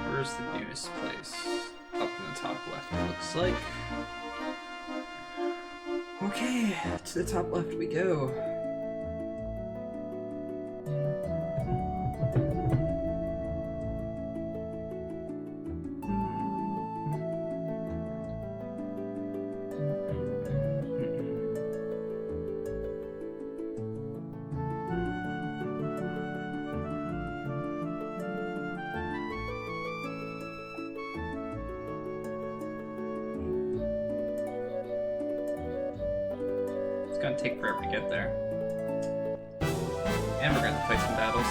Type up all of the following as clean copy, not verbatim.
Where's the newest place? Up in the top left, it looks like. Okay, to the top left we go. It's gonna take forever to get there. And we're gonna fight some battles.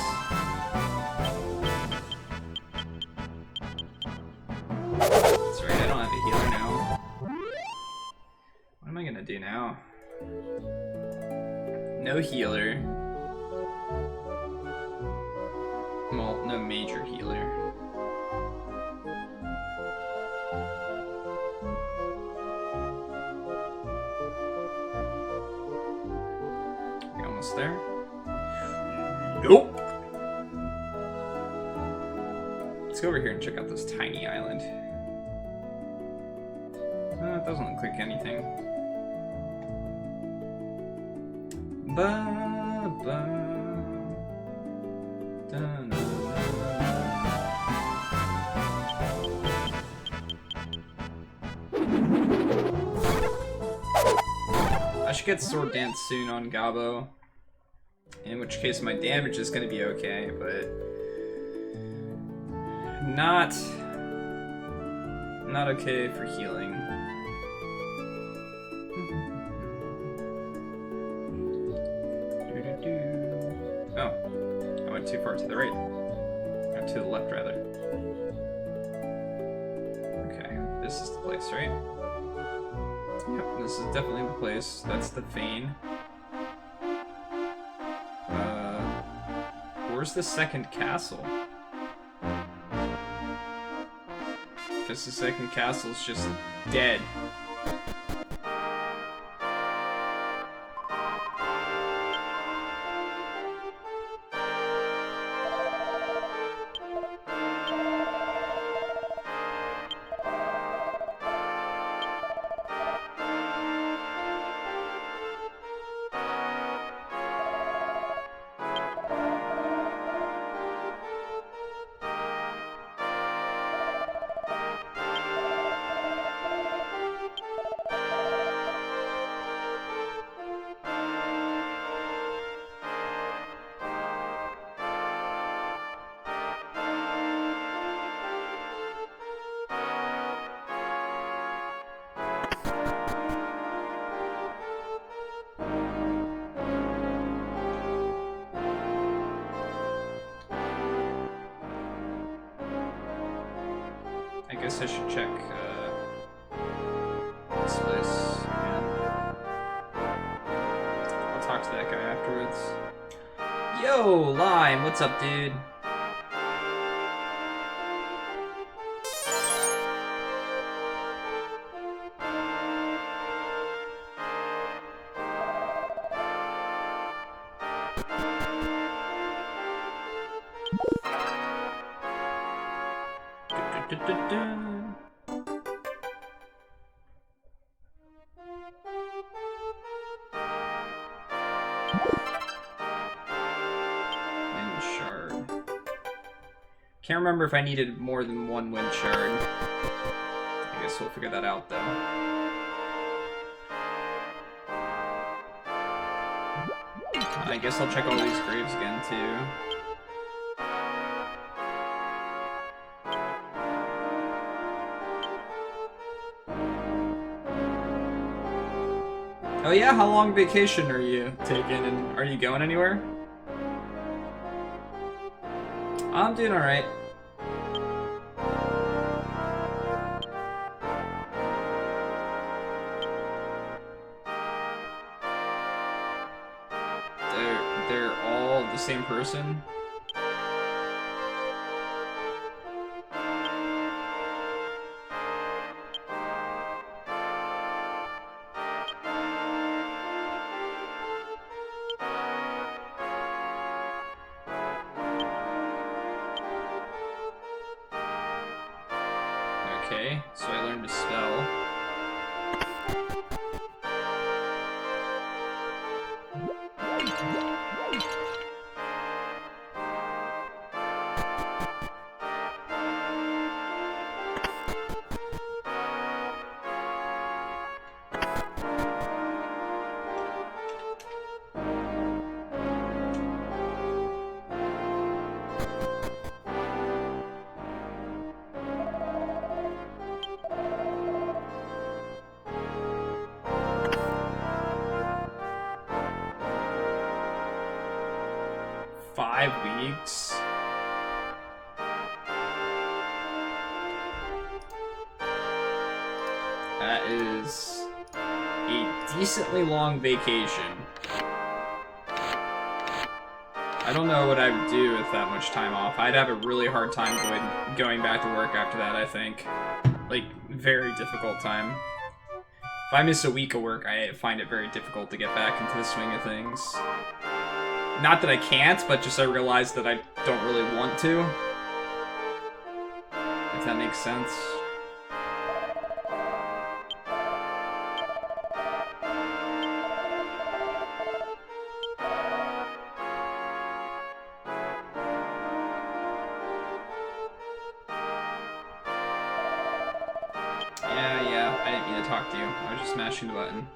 That's right, I don't have a healer now. What am I gonna do now? No healer. Well, no major healer. We almost there? Nope! Let's go over here and check out this tiny island. It doesn't look like anything. I should get Sword Dance soon on Gabo. In which case my damage is going to be okay, but not okay for healing. Oh, I went too far to the right. Or to the left, rather. Okay, this is the place, right? Yep, this is definitely the place. That's the Fane. Where's the second castle? Guess the second castle's just dead. I guess I should check this place again. I'll talk to that guy afterwards. Yo, Lime, what's up, dude? Can't remember if I needed more than one wind shard. I guess we'll figure that out, though. I guess I'll check all these graves again, too. Oh Oh yeah, how long vacation are you taking, and are you going anywhere? I'm doing alright. They're all the same person? Okay, so I learned to spell. 5 weeks? That is a decently long vacation. I don't know what I would do with that much time off. I'd have a really hard time going back to work after that, I think. Like, very difficult time. If I miss a week of work, I find it very difficult to get back into the swing of things. Not that I can't, but just I realize that I don't really want to. If that makes sense. Yeah, I didn't mean to talk to you. I was just smashing the button.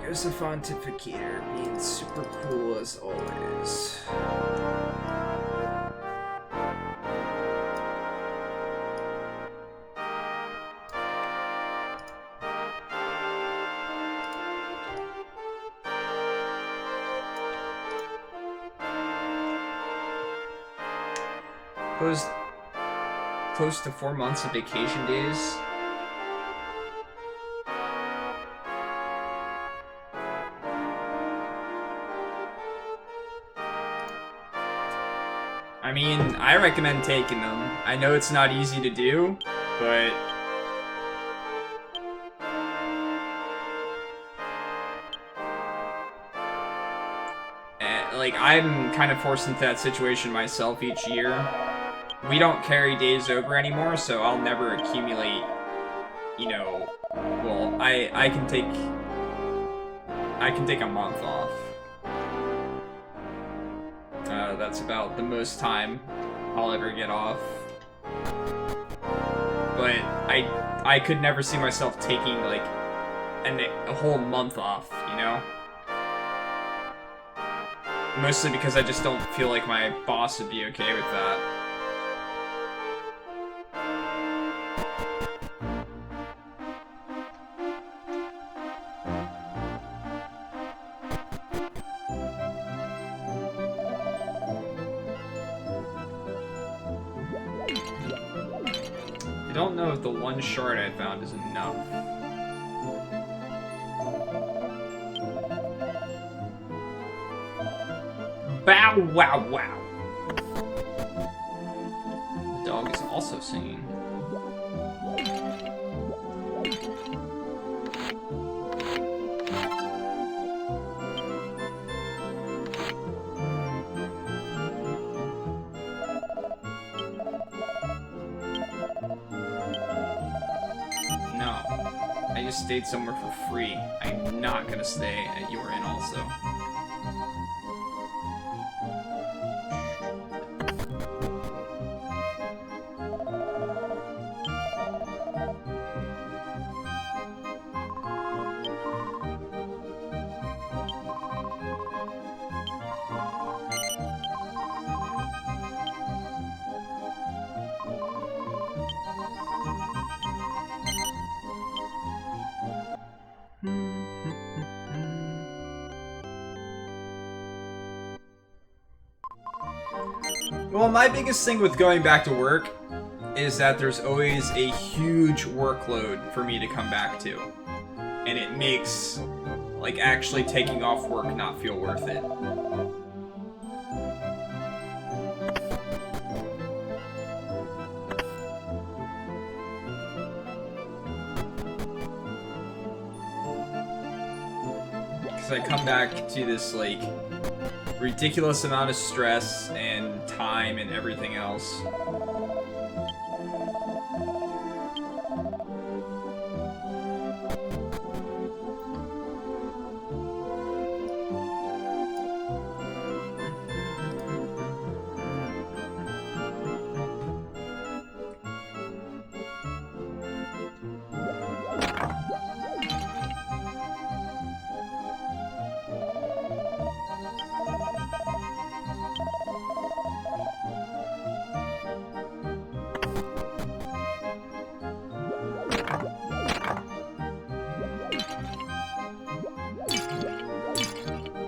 There's a Fontificator being super cool as always. Close to 4 months of vacation days. I mean, I recommend taking them. I know it's not easy to do, but like, I'm kind of forced into that situation myself each year. We don't carry days over anymore, so I'll never accumulate, you know, well, I can take a month off. That's about the most time I'll ever get off. But I could never see myself taking, like, a whole month off, you know? Mostly because I just don't feel like my boss would be okay with that. I don't know if the one shard I found is enough. Bow wow wow. The dog is also singing. I just stayed somewhere for free. I'm not gonna stay at your inn also. Well, my biggest thing with going back to work is that there's always a huge workload for me to come back to. And it makes, like, actually taking off work not feel worth it. Because I come back to this, like, ridiculous amount of stress and time and everything else.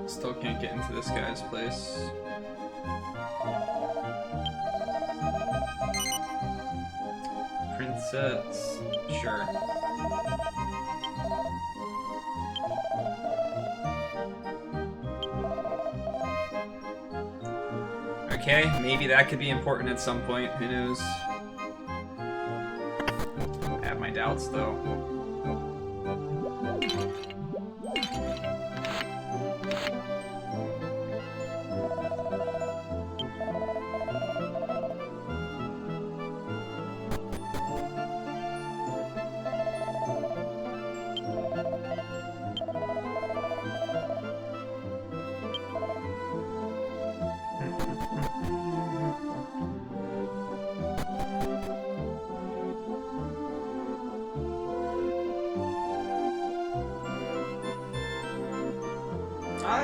Still can't get into this guy's place. Princess. Sure. Okay, maybe that could be important at some point. Who knows? I have my doubts, though.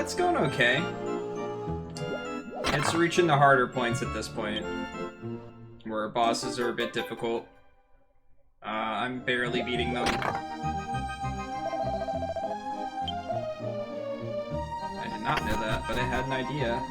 It's going okay. It's reaching the harder points at this point, where bosses are a bit difficult. I'm barely beating them. I did not know that, but I had an idea.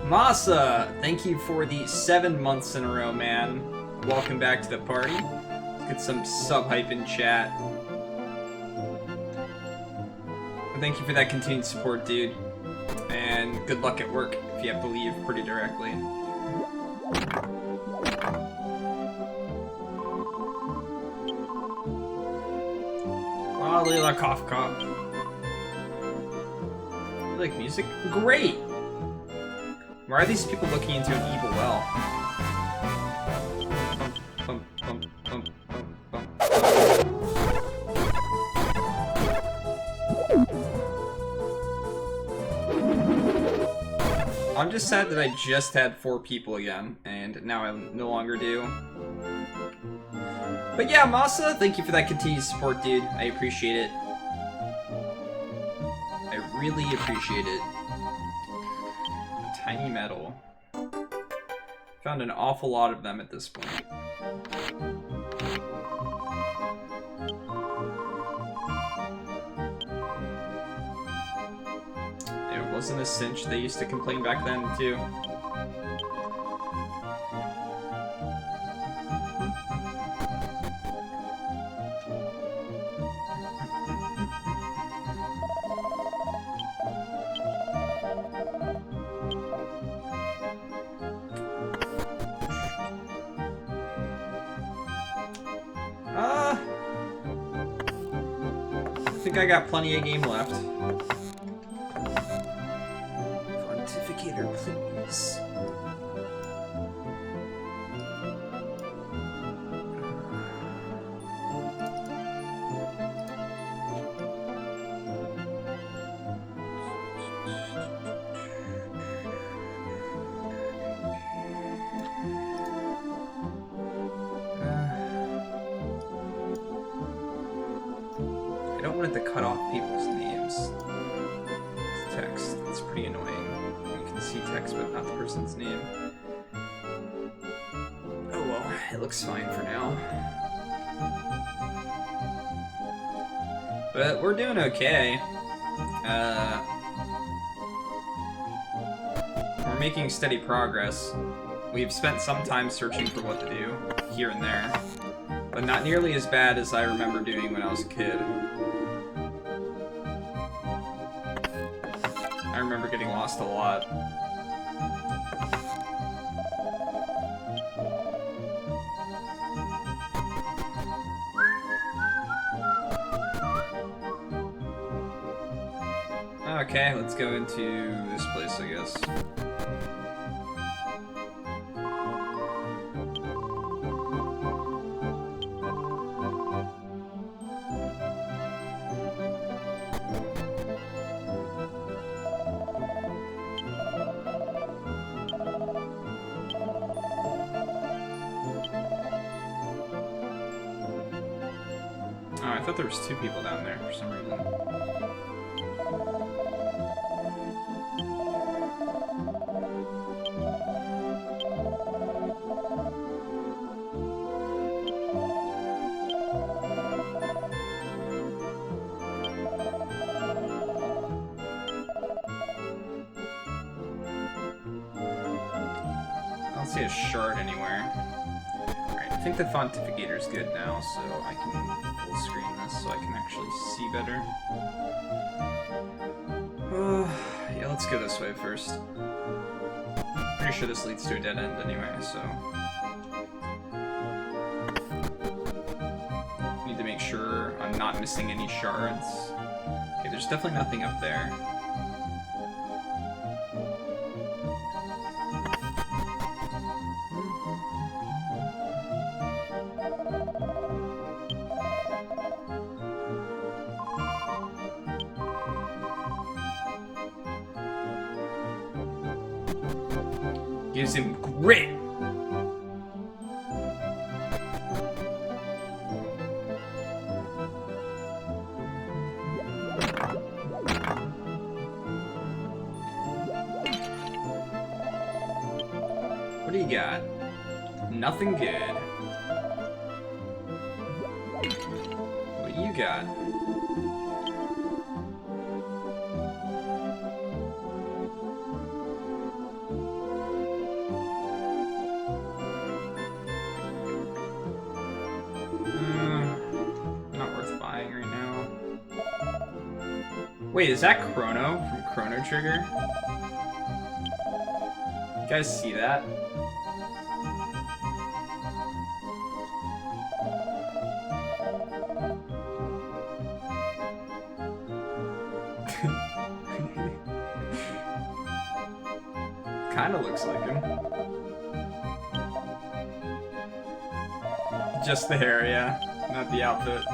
Masa, thank you for the 7 months in a row, man. Welcome back to the party. Let's get some sub-hype in chat. Thank you for that continued support, dude. And good luck at work if you have to leave pretty directly. Oh, Lila Cough Cough. You like music? Great! Why are these people looking into an evil well? I'm just sad that I just had 4 people again, and now I no longer do. But yeah, Masa, thank you for that continued support, dude. I appreciate it. I really appreciate it. Tiny metal. Found an awful lot of them at this point. It wasn't a cinch. They used to complain back then, too. I got plenty of game left. Pontificator, please. don't want it to cut off people's names. It's text. It's pretty annoying. You can see text, but not the person's name. Oh well, it looks fine for now. But we're doing okay. We're making steady progress. We've spent some time searching for what to do, here and there. But not nearly as bad as I remember doing when I was a kid. I remember getting lost a lot. Okay, let's go into this place, I guess. Oh, I thought there was 2 people down there for some reason. I don't see a shard anywhere. Alright, I think the fontificator's good now, so I can full screen this so I can actually see better. Yeah, let's go this way first. Pretty sure this leads to a dead end anyway, so... Need to make sure I'm not missing any shards. Okay, there's definitely nothing up there. Gives him grit! What do you got? Nothing good. What you got? Wait, is that Chrono from Chrono Trigger? You guys see that? Kinda looks like him. Just the hair, yeah. Not the outfit.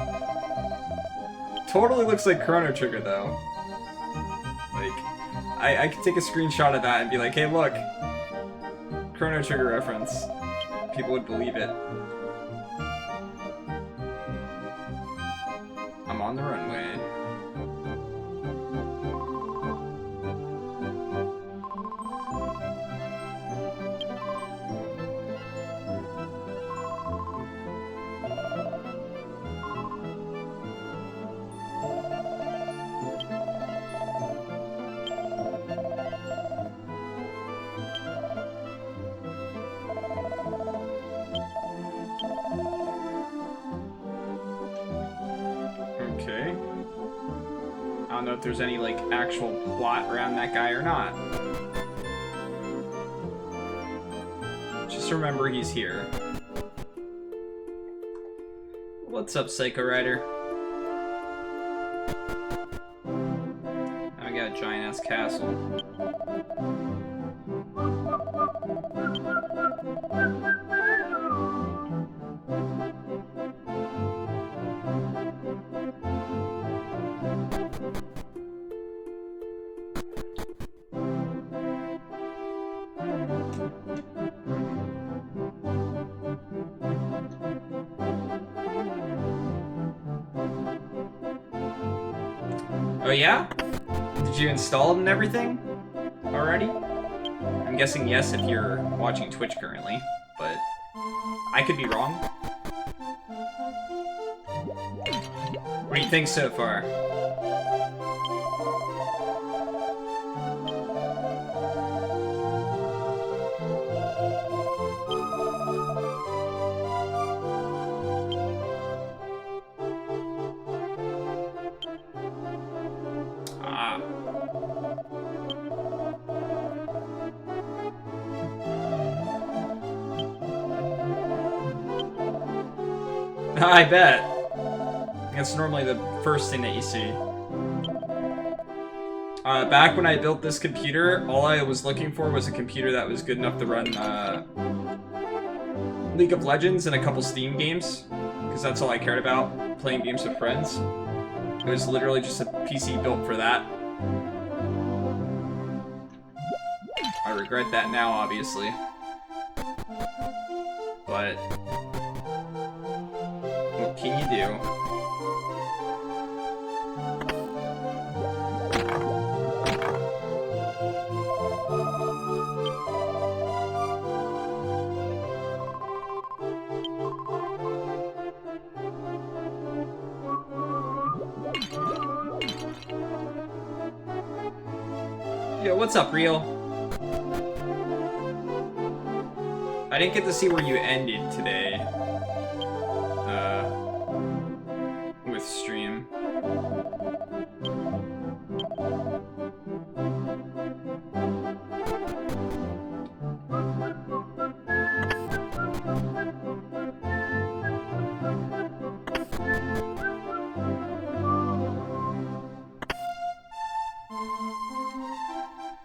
Totally looks like Chrono Trigger, though. Like, I could take a screenshot of that and be like, hey, look! Chrono Trigger reference. People would believe it. I'm on the runway. Okay. I don't know if there's any, like, actual plot around that guy or not. Just remember he's here. What's up, Psycho Rider? I got a giant-ass castle. Oh yeah? Did you install it and everything already? I'm guessing yes if you're watching Twitch currently, but I could be wrong. What do you think so far? I bet. That's normally the first thing that you see. Back when I built this computer, all I was looking for was a computer that was good enough to run League of Legends and a couple Steam games, because that's all I cared about, playing games with friends. It was literally just a PC built for that. I regret that now, obviously. But what can you do? Yo, what's up, Real? I didn't get to see where you ended today. With stream.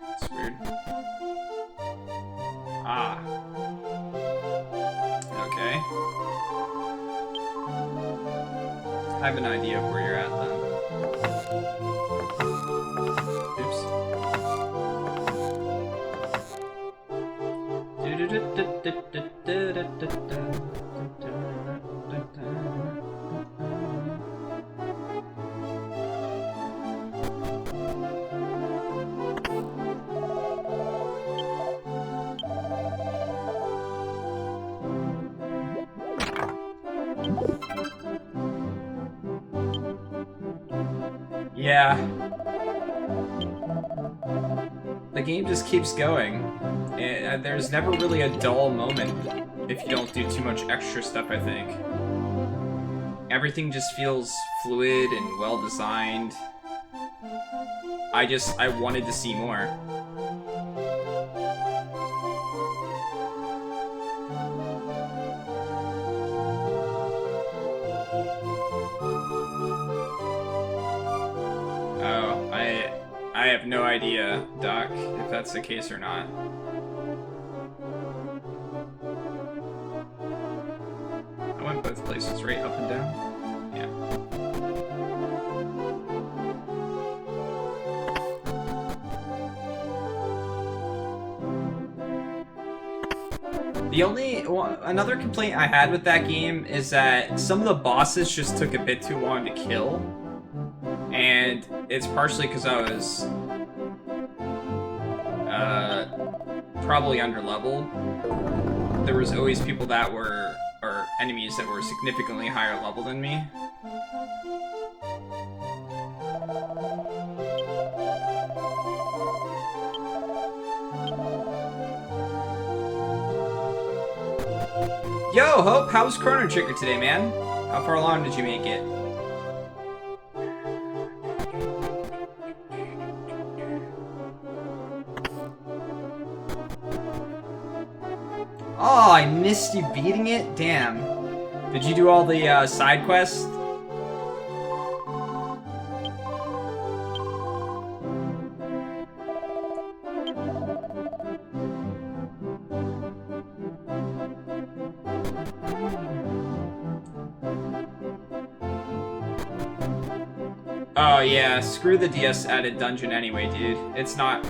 It's weird. Ah. Okay. I have an idea of where you're at then. Yeah. The game just keeps going. And there's never really a dull moment if you don't do too much extra stuff, I think. Everything just feels fluid and well designed. I wanted to see more. Oh, I have no idea, Doc, if that's the case or not. I went both places, right? Up and down? Yeah. Another complaint I had with that game is that some of the bosses just took a bit too long to kill. And it's partially because I was probably underleveled. There was always people that were, or enemies that were significantly higher level than me. Yo, Hope, how was Chrono Trigger today, man? How far along did you make it? Oh, I missed you beating it? Damn. Did you do all the side quests? Oh yeah, screw the DS added dungeon anyway, dude. It's not...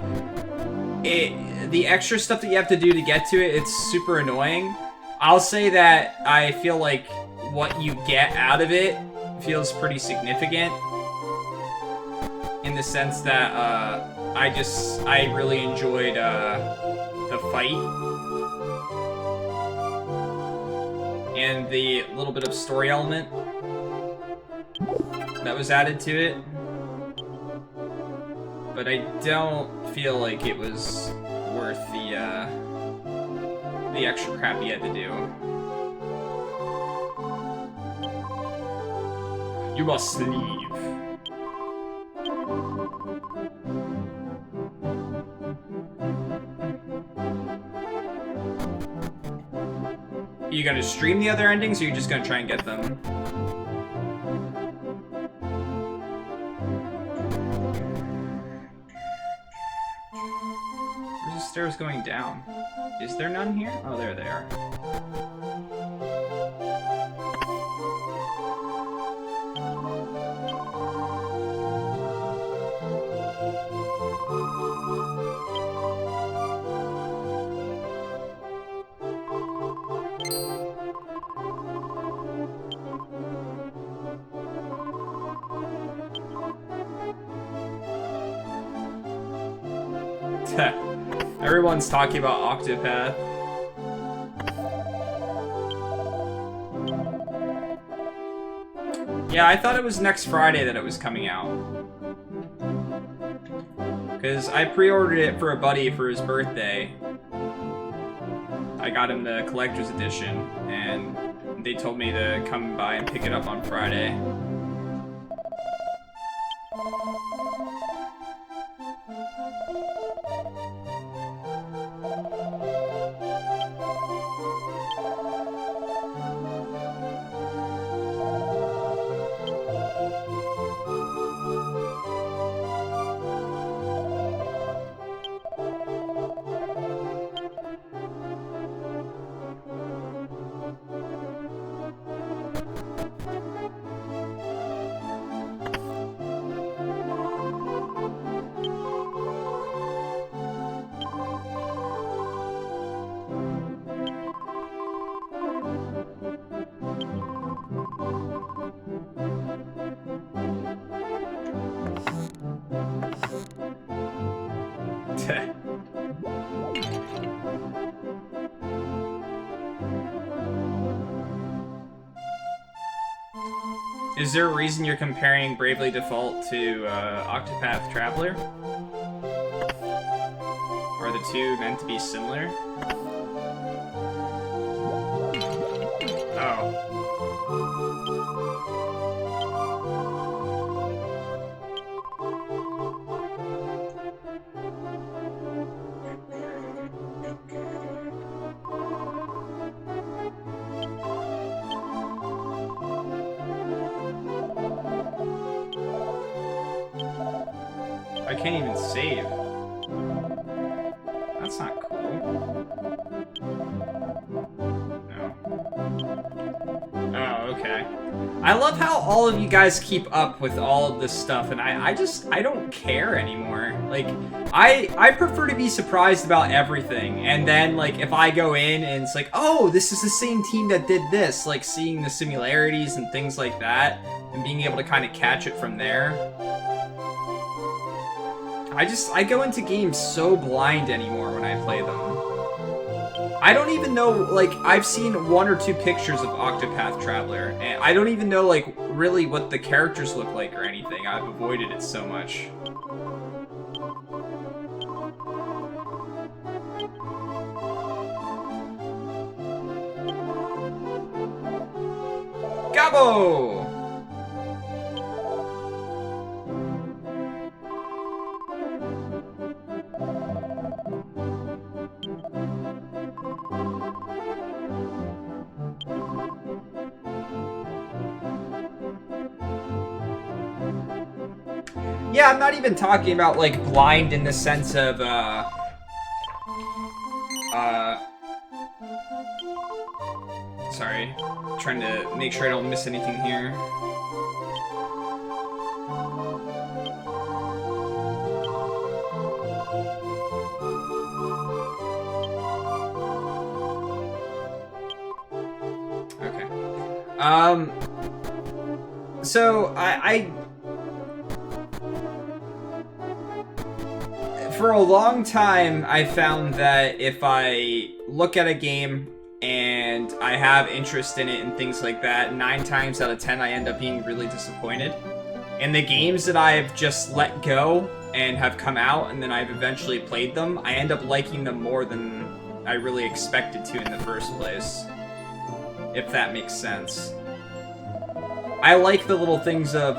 the extra stuff that you have to do to get to it, it's super annoying. I'll say that I feel like what you get out of it feels pretty significant. in the sense that I really enjoyed the fight and the little bit of story element that was added to it. But I don't feel like it was worth the extra crap you had to do. You must leave. Are you gonna stream the other endings, or are you just gonna try and get them? Where's the stairs going down? Is there none here? Oh, there they are. Everyone's talking about Octopath. Yeah, I thought it was next Friday that it was coming out. Because I pre-ordered it for a buddy for his birthday. I got him the collector's edition, and they told me to come by and pick it up on Friday. Is there a reason you're comparing Bravely Default to Octopath Traveler? Are the two meant to be similar? Oh. I can't even save. That's not cool. No. Oh, okay. I love how all of you guys keep up with all of this stuff, and I don't care anymore. Like, I prefer to be surprised about everything, and then, like, if I go in and it's like, oh, this is the same team that did this, like, seeing the similarities and things like that, and being able to kind of catch it from there. I go into games so blind anymore when I play them. I don't even know, like, I've seen 1 or 2 pictures of Octopath Traveler, and I don't even know, like, really what the characters look like or anything. I've avoided it so much. Gabo! Yeah, I'm not even talking about, like, blind in the sense of, sorry. Trying to make sure I don't miss anything here. Okay. So, For a long time, I found that if I look at a game and I have interest in it and things like that, 9 times out of 10 I end up being really disappointed. And the games that I've just let go and have come out and then I've eventually played them, I end up liking them more than I really expected to in the first place. If that makes sense. I like the little things of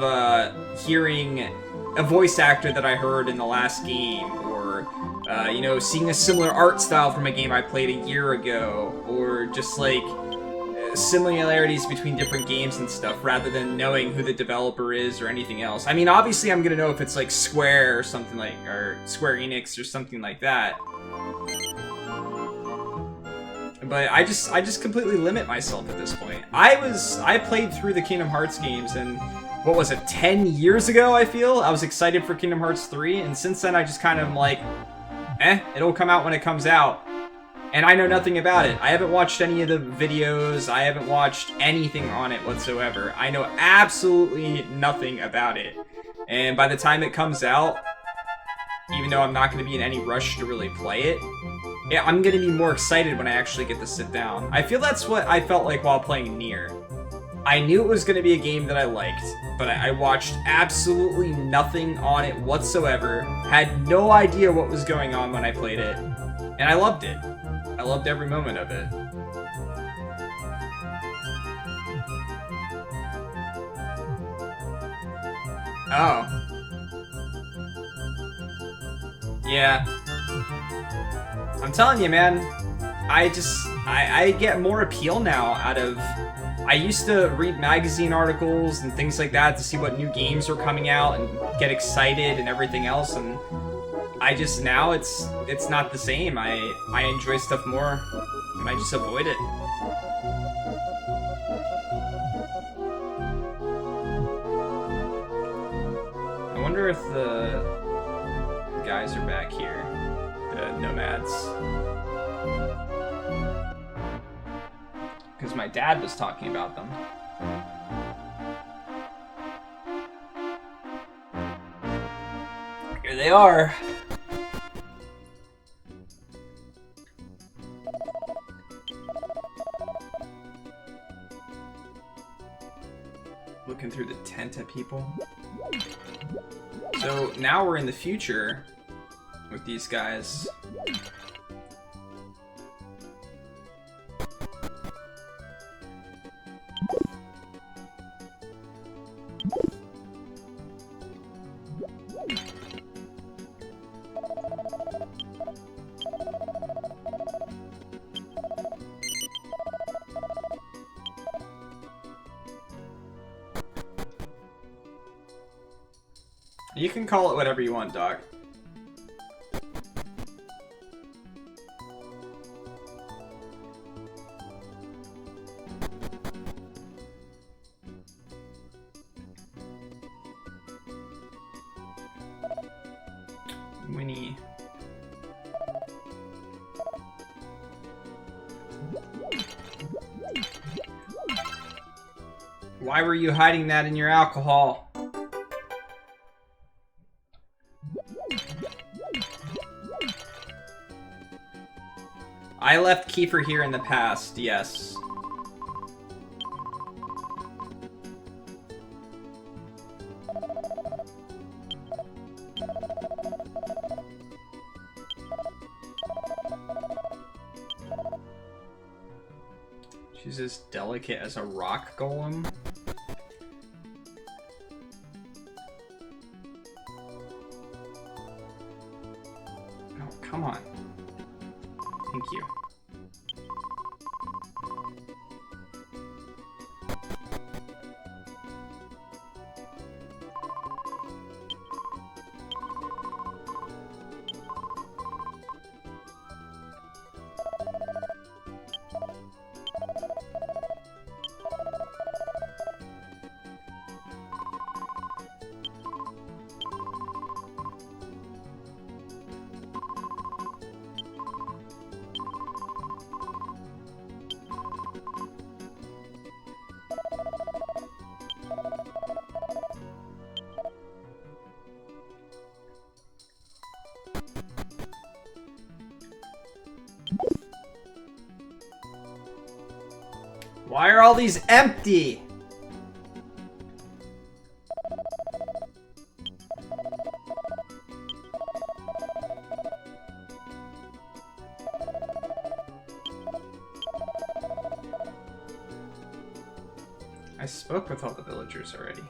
hearing a voice actor that I heard in the last game, or, you know, seeing a similar art style from a game I played a year ago, or just, like, similarities between different games and stuff, rather than knowing who the developer is or anything else. I mean, obviously I'm gonna know if it's, like, Square or something like, or Square Enix or something like that. But I just completely limit myself at this point. I played through the Kingdom Hearts games, and what was it, 10 years ago, I feel? I was excited for Kingdom Hearts 3, and since then I just kind of am like, it'll come out when it comes out. And I know nothing about it. I haven't watched any of the videos, I haven't watched anything on it whatsoever. I know absolutely nothing about it. And by the time it comes out, even though I'm not going to be in any rush to really play it, yeah, I'm going to be more excited when I actually get to sit down. I feel that's what I felt like while playing Nier. I knew it was going to be a game that I liked, but I watched absolutely nothing on it whatsoever, had no idea what was going on when I played it, and I loved it. I loved every moment of it. Oh. Yeah. I'm telling you, man, I get more appeal now out of... I used to read magazine articles and things like that to see what new games were coming out and get excited and everything else, and I just, now it's not the same. I enjoy stuff more, and I just avoid it. I wonder if the guys are back here, the nomads. Because my dad was talking about them. Here they are. Looking through the tent at people. So now we're in the future with these guys. You can call it whatever you want, Doc. Winnie. Why were you hiding that in your alcohol? I left Kiefer here in the past, yes. She's as delicate as a rock golem. Oh, come on. Thank you. Why are all these empty? I spoke with all the villagers already.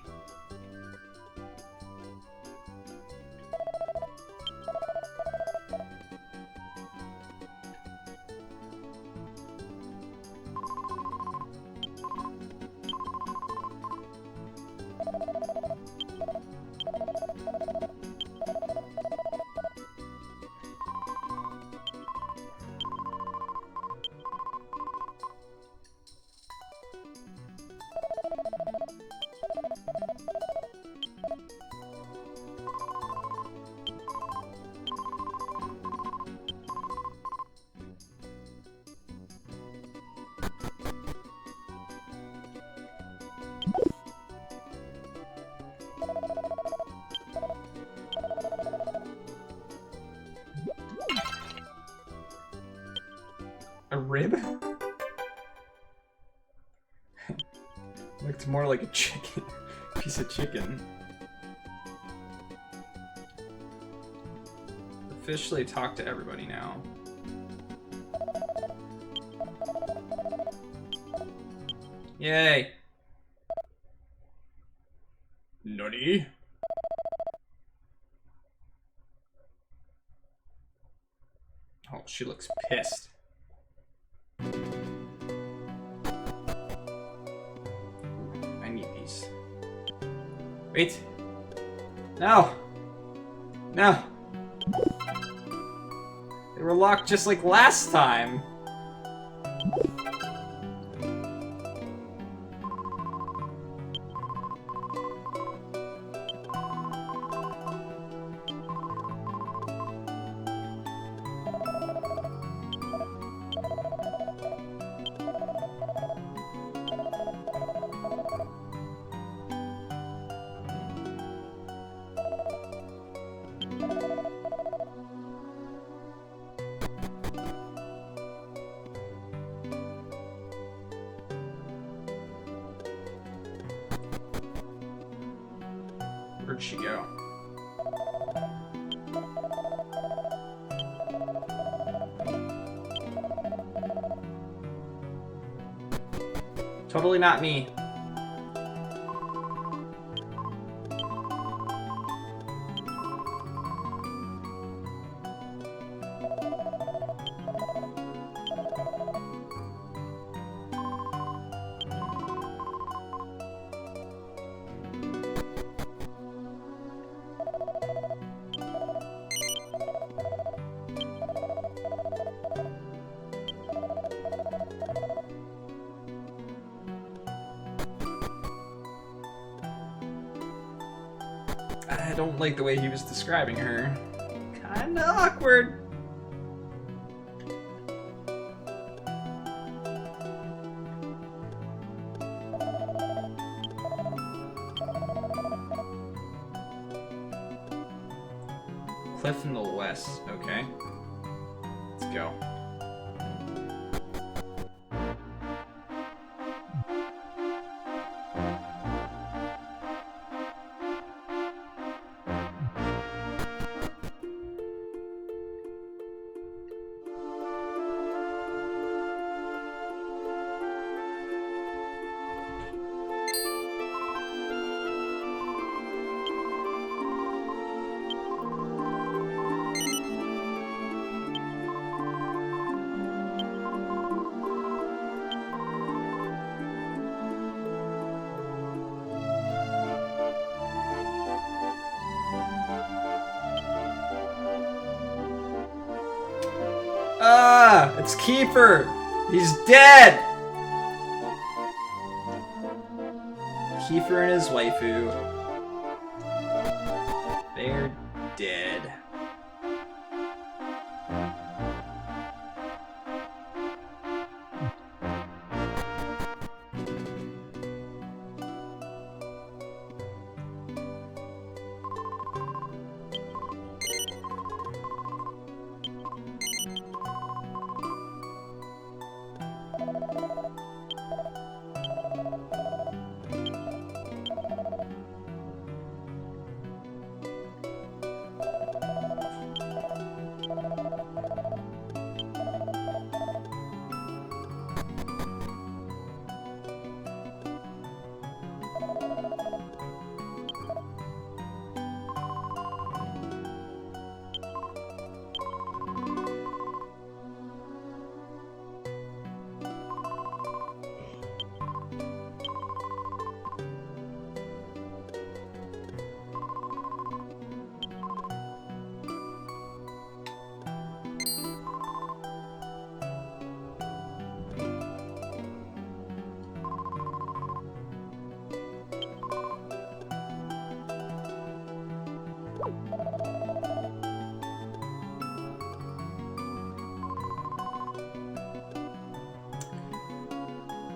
A rib? Looked more like a chicken. Piece of chicken. Officially talk to everybody now. Yay! Nutty? Oh, she looks pissed. I need these. Wait! No! No! They were locked just like last time! Where'd she go? Totally not me. I don't like the way he was describing her. Kinda awkward. Cliff in the west, okay. Let's go. Ah, it's Kiefer. He's dead. Kiefer and his waifu. They're dead.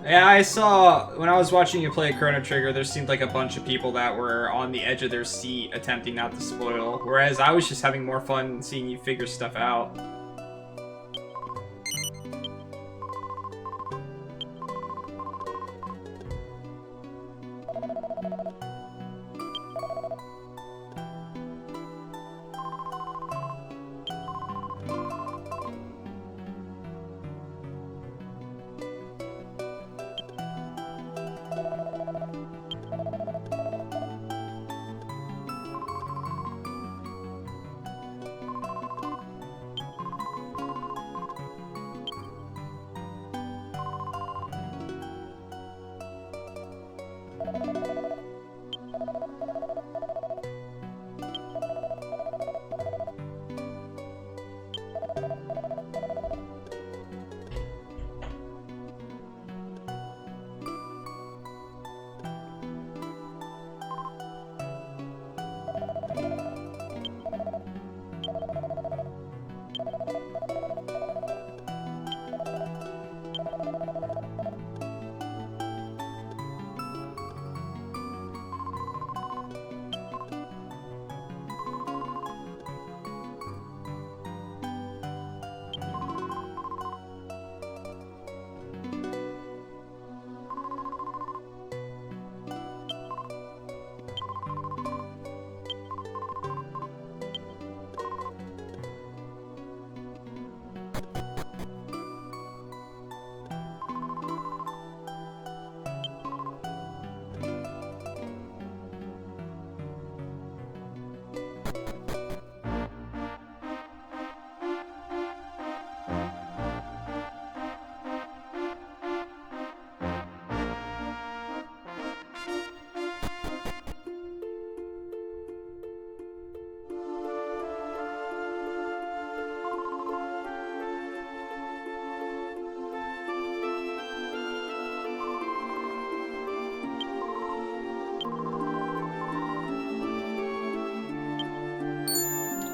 Yeah, I saw, when I was watching you play Chrono Trigger, there seemed like a bunch of people that were on the edge of their seat attempting not to spoil, whereas I was just having more fun seeing you figure stuff out.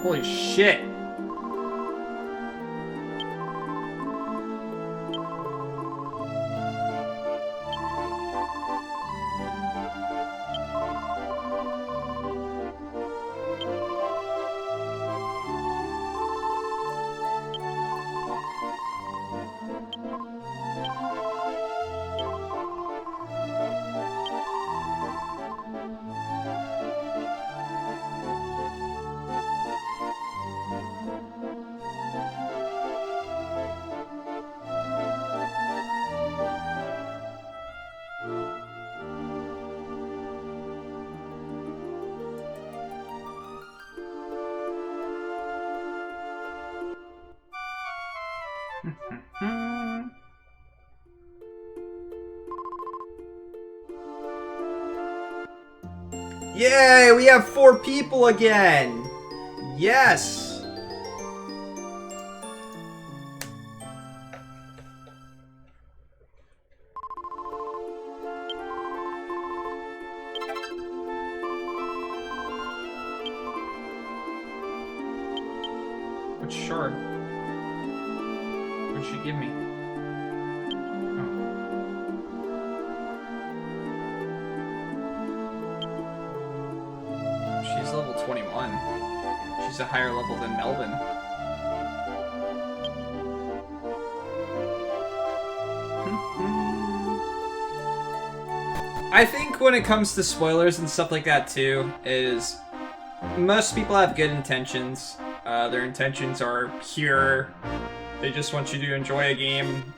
Holy shit. Yay, we have 4 people again! Yes! Which shard? What'd she give me? She's level 21. She's a higher level than Melvin. I think when it comes to spoilers and stuff like that too, is most people have good intentions. Their intentions are pure. They just want you to enjoy a game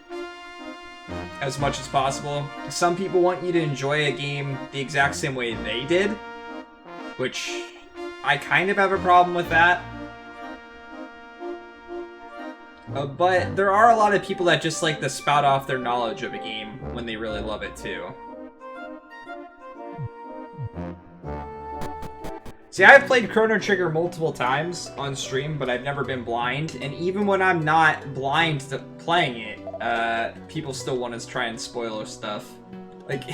as much as possible. Some people want you to enjoy a game the exact same way they did, which I kind of have a problem with that. But there are a lot of people that just like to spout off their knowledge of a game when they really love it too. See, I've played Chrono Trigger multiple times on stream, but I've never been blind. And even when I'm not blind to playing it, people still want to try and spoiler stuff. Like,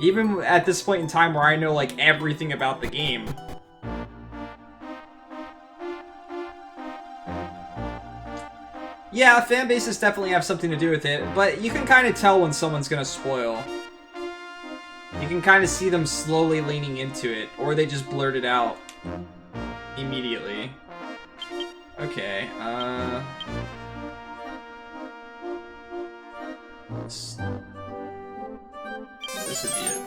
even at this point in time where I know, like, everything about the game. Yeah, fan bases definitely have something to do with it, but you can kind of tell when someone's gonna spoil. You can kind of see them slowly leaning into it, or they just blurt it out immediately. Okay, this would be it.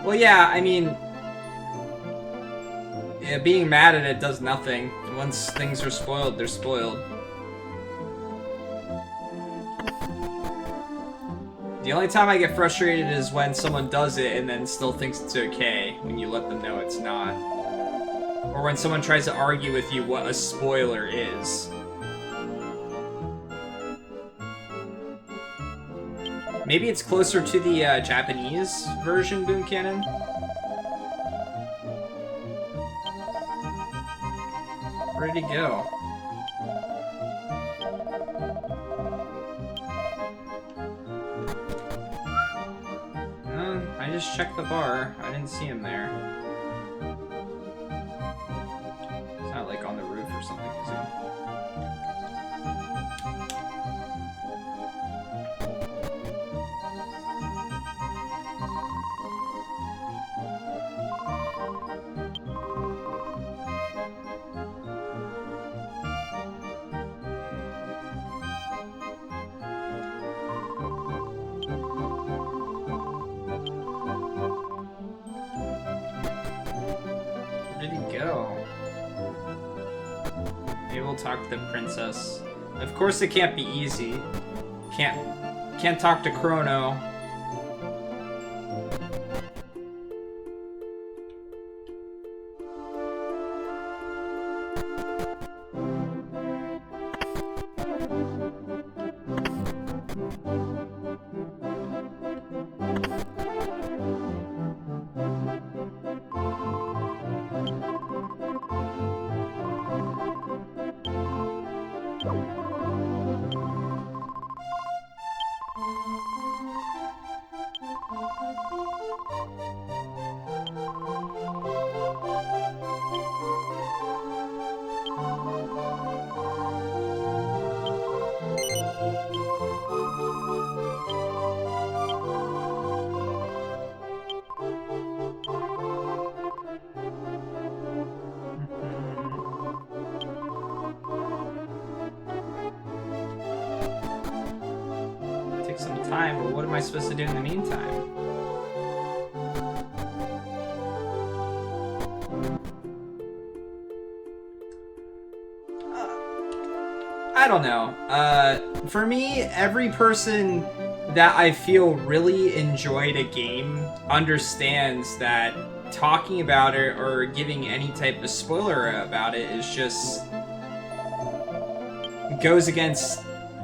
Well, yeah, I mean, yeah, being mad at it does nothing. Once things are spoiled, they're spoiled. The only time I get frustrated is when someone does it and then still thinks it's okay when you let them know it's not. Or when someone tries to argue with you what a spoiler is. Maybe it's closer to the Japanese version, Boom Cannon? Where'd he go? I just checked the bar. I didn't see him there. He's not like on the roof or something, is he? Talk to the princess. Of course it can't be easy. Can't talk to Chrono. But what am I supposed to do in the meantime? I don't know. For me, every person that I feel really enjoyed a game understands that talking about it or giving any type of spoiler about it is just goes against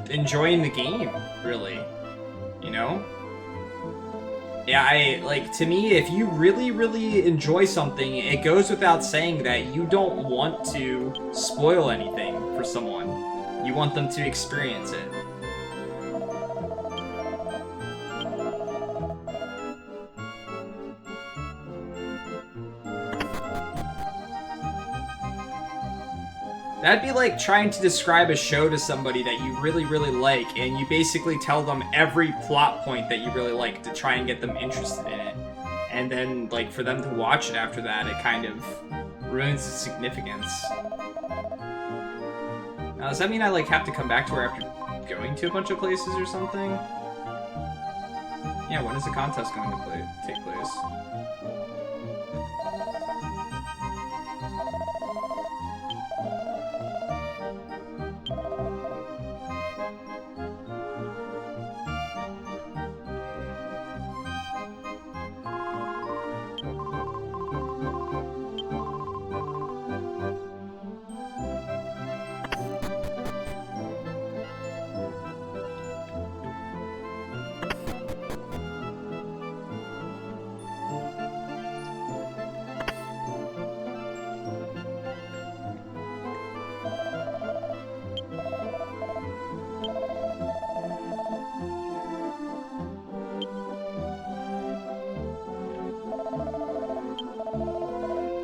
enjoying the game, really. You know? Yeah, to me, if you really, really enjoy something, it goes without saying that you don't want to spoil anything for someone. You want them to experience it. That'd be like trying to describe a show to somebody that you really, really like, and you basically tell them every plot point that you really like to try and get them interested in it. And then, like, for them to watch it after that, it kind of ruins its significance. Now, does that mean I, like, have to come back to her after going to a bunch of places or something? Yeah, when is the contest going to take place?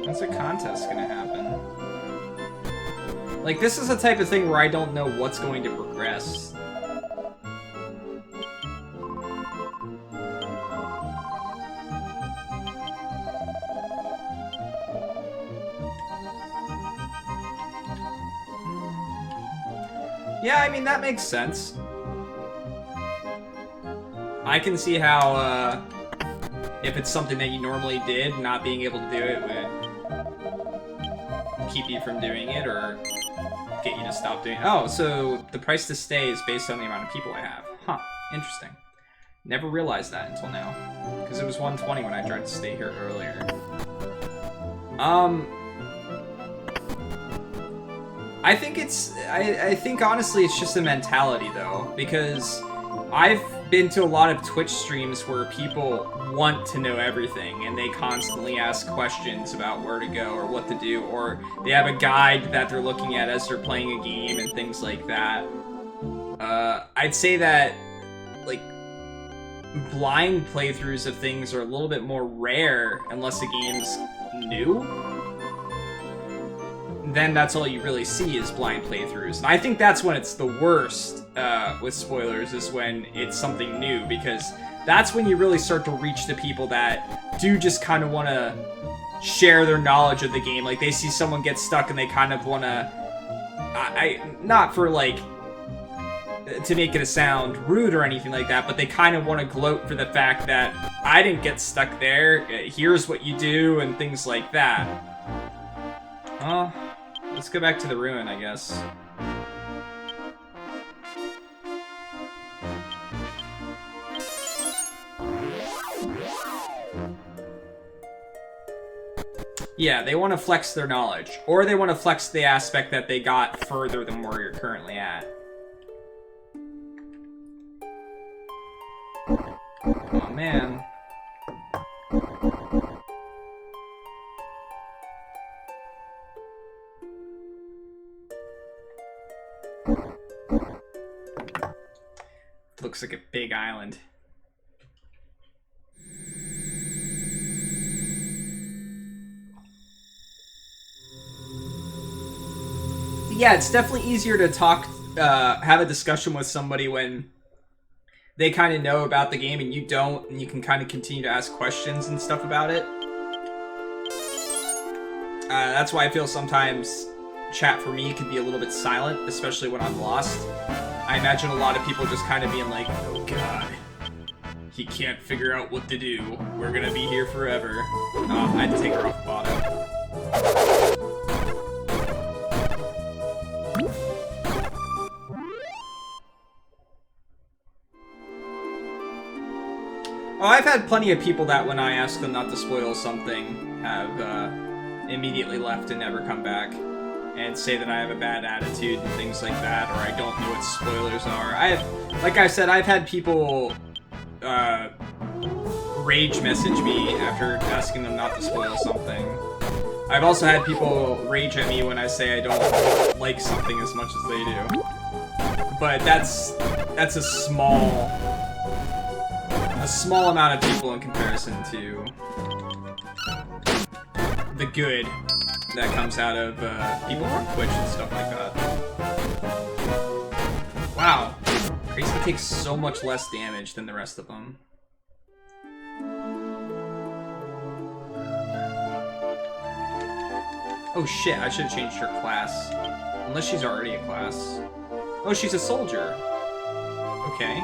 When's a contest gonna happen? Like, this is the type of thing where I don't know what's going to progress. Yeah, I mean, that makes sense. I can see how, if it's something that you normally did, not being able to do it would keep you from doing it, or get you to stop doing it. Oh, so the price to stay is based on the amount of people I have. Huh, interesting. Never realized that until now. Because it was 120 when I tried to stay here earlier. I think I think honestly it's just a mentality though, because I've been to a lot of Twitch streams where people want to know everything and they constantly ask questions about where to go or what to do, or they have a guide that they're looking at as they're playing a game and things like that. I'd say that, like, blind playthroughs of things are a little bit more rare unless the game's new. Then that's all you really see is blind playthroughs. And I think that's when it's the worst with spoilers, is when it's something new, because that's when you really start to reach the people that do just kind of want to share their knowledge of the game. Like, they see someone get stuck and they kind of want to... not for, like, to make it sound rude or anything like that, but they kind of want to gloat for the fact that I didn't get stuck there, here's what you do, and things like that. Let's go back to the ruin, I guess. Yeah, they want to flex their knowledge. Or they want to flex the aspect that they got further than where you're currently at. Oh, man. Looks like a big island. Yeah, it's definitely easier to talk, have a discussion with somebody when they kind of know about the game and you don't, and you can kind of continue to ask questions and stuff about it. That's why I feel sometimes chat for me can be a little bit silent, especially when I'm lost. I imagine a lot of people just kind of being like, oh god, he can't figure out what to do. We're gonna be here forever. Oh, I had to take her off the bottom. Oh, I've had plenty of people that when I ask them not to spoil something have immediately left and never come back. And say that I have a bad attitude and things like that, or I don't know what spoilers are. Like I said, I've had people rage message me after asking them not to spoil something. I've also had people rage at me when I say I don't like something as much as they do. But that's a small amount of people in comparison to the good that comes out of people from Twitch and stuff like that. Wow. Crazy takes so much less damage than the rest of them. Oh shit, I should have changed her class. Unless she's already a class. Oh, she's a soldier. Okay.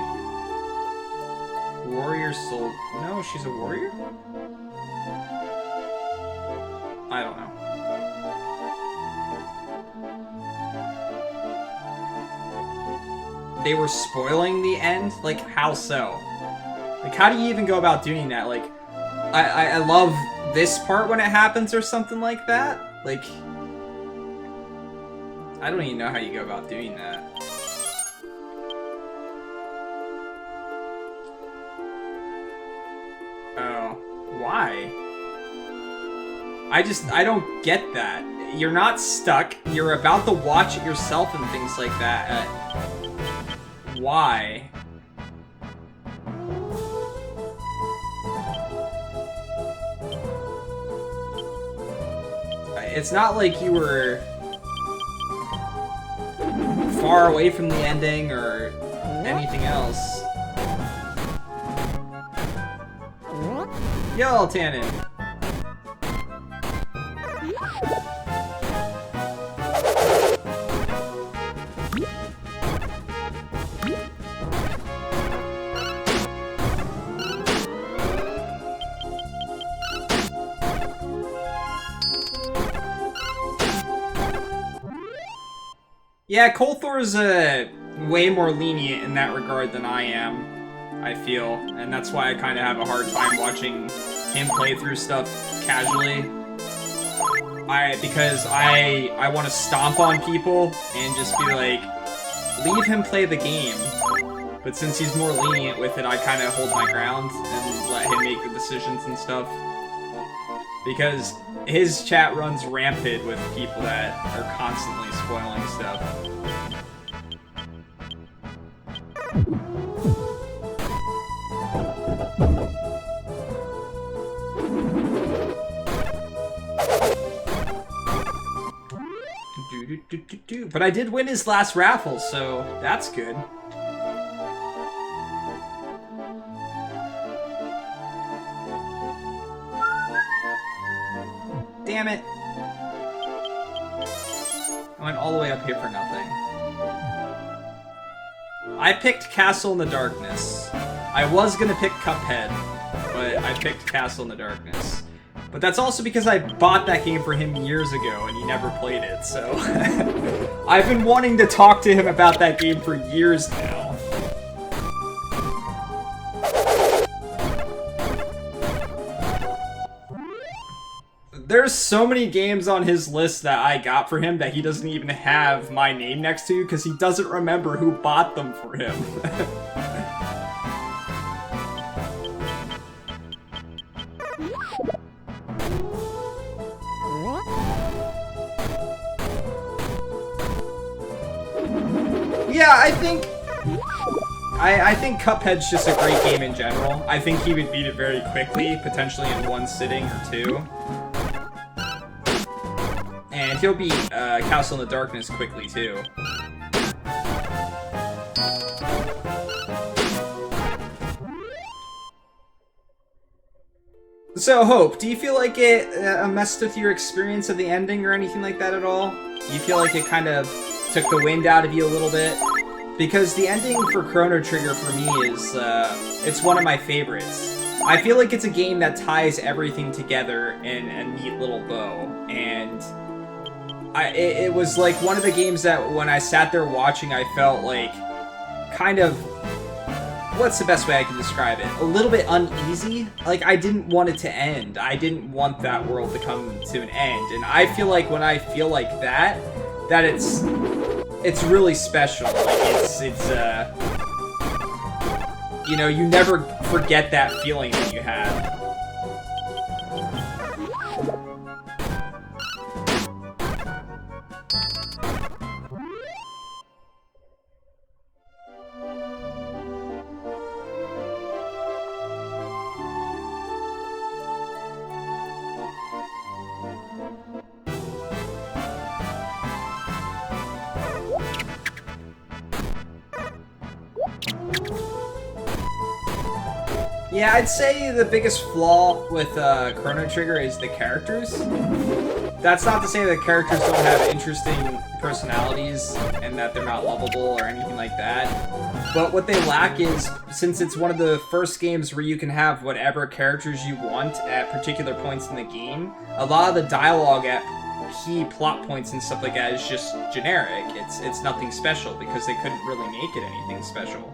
Warrior soul. No, she's a warrior? I don't know. They were spoiling the end? Like, how so? Like, how do you even go about doing that? Like, I love this part when it happens or something like that. Like, I don't even know how you go about doing that. Oh, why? I don't get that. You're not stuck. You're about to watch it yourself and things like that. Why? it's not like you were far away from the ending or anything else. Yo, Tannen. Yeah, Kolthor's way more lenient in that regard than I am, I feel. And that's why I kind of have a hard time watching him play through stuff casually. Because I want to stomp on people and just be like, leave him play the game. But since he's more lenient with it, I kind of hold my ground and let him make the decisions and stuff. Because his chat runs rampant with people that are constantly spoiling stuff. But I did win his last raffle, so that's good. Damn it. I went all the way up here for nothing. I picked Castle in the Darkness. I was gonna pick Cuphead, but I picked Castle in the Darkness. But that's also because I bought that game for him years ago and he never played it, so... I've been wanting to talk to him about that game for years now. There's so many games on his list that I got for him that he doesn't even have my name next to because he doesn't remember who bought them for him. Yeah, I think Cuphead's just a great game in general. I think he would beat it very quickly, potentially in one sitting or two. And he'll beat Castle in the Darkness quickly, too. So, Hope, do you feel like it messed with your experience of the ending or anything like that at all? Do you feel like it kind of took the wind out of you a little bit? Because the ending for Chrono Trigger for me is, it's one of my favorites. I feel like it's a game that ties everything together in a neat little bow, and it was like one of the games that when I sat there watching, I felt like kind of, what's the best way I can describe it? A little bit uneasy. Like, I didn't want it to end. I didn't want that world to come to an end, and I feel like when I feel like that it's really special. Like, it's you know, you never forget that feeling that you had. Yeah, I'd say the biggest flaw with Chrono Trigger is the characters. That's not to say that characters don't have interesting personalities and that they're not lovable or anything like that. But what they lack is, since it's one of the first games where you can have whatever characters you want at particular points in the game, a lot of the dialogue at key plot points and stuff like that is just generic. It's nothing special because they couldn't really make it anything special.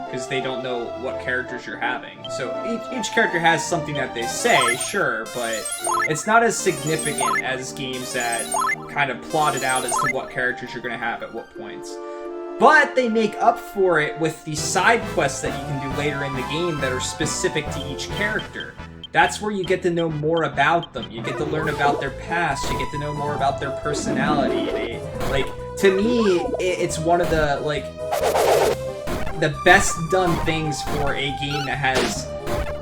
Because they don't know what characters you're having. So each character has something that they say, sure, but it's not as significant as games that kind of plot it out as to what characters you're going to have at what points. But they make up for it with the side quests that you can do later in the game that are specific to each character. That's where you get to know more about them. You get to learn about their past. You get to know more about their personality. To me, it's one of the, the best done things for a game that has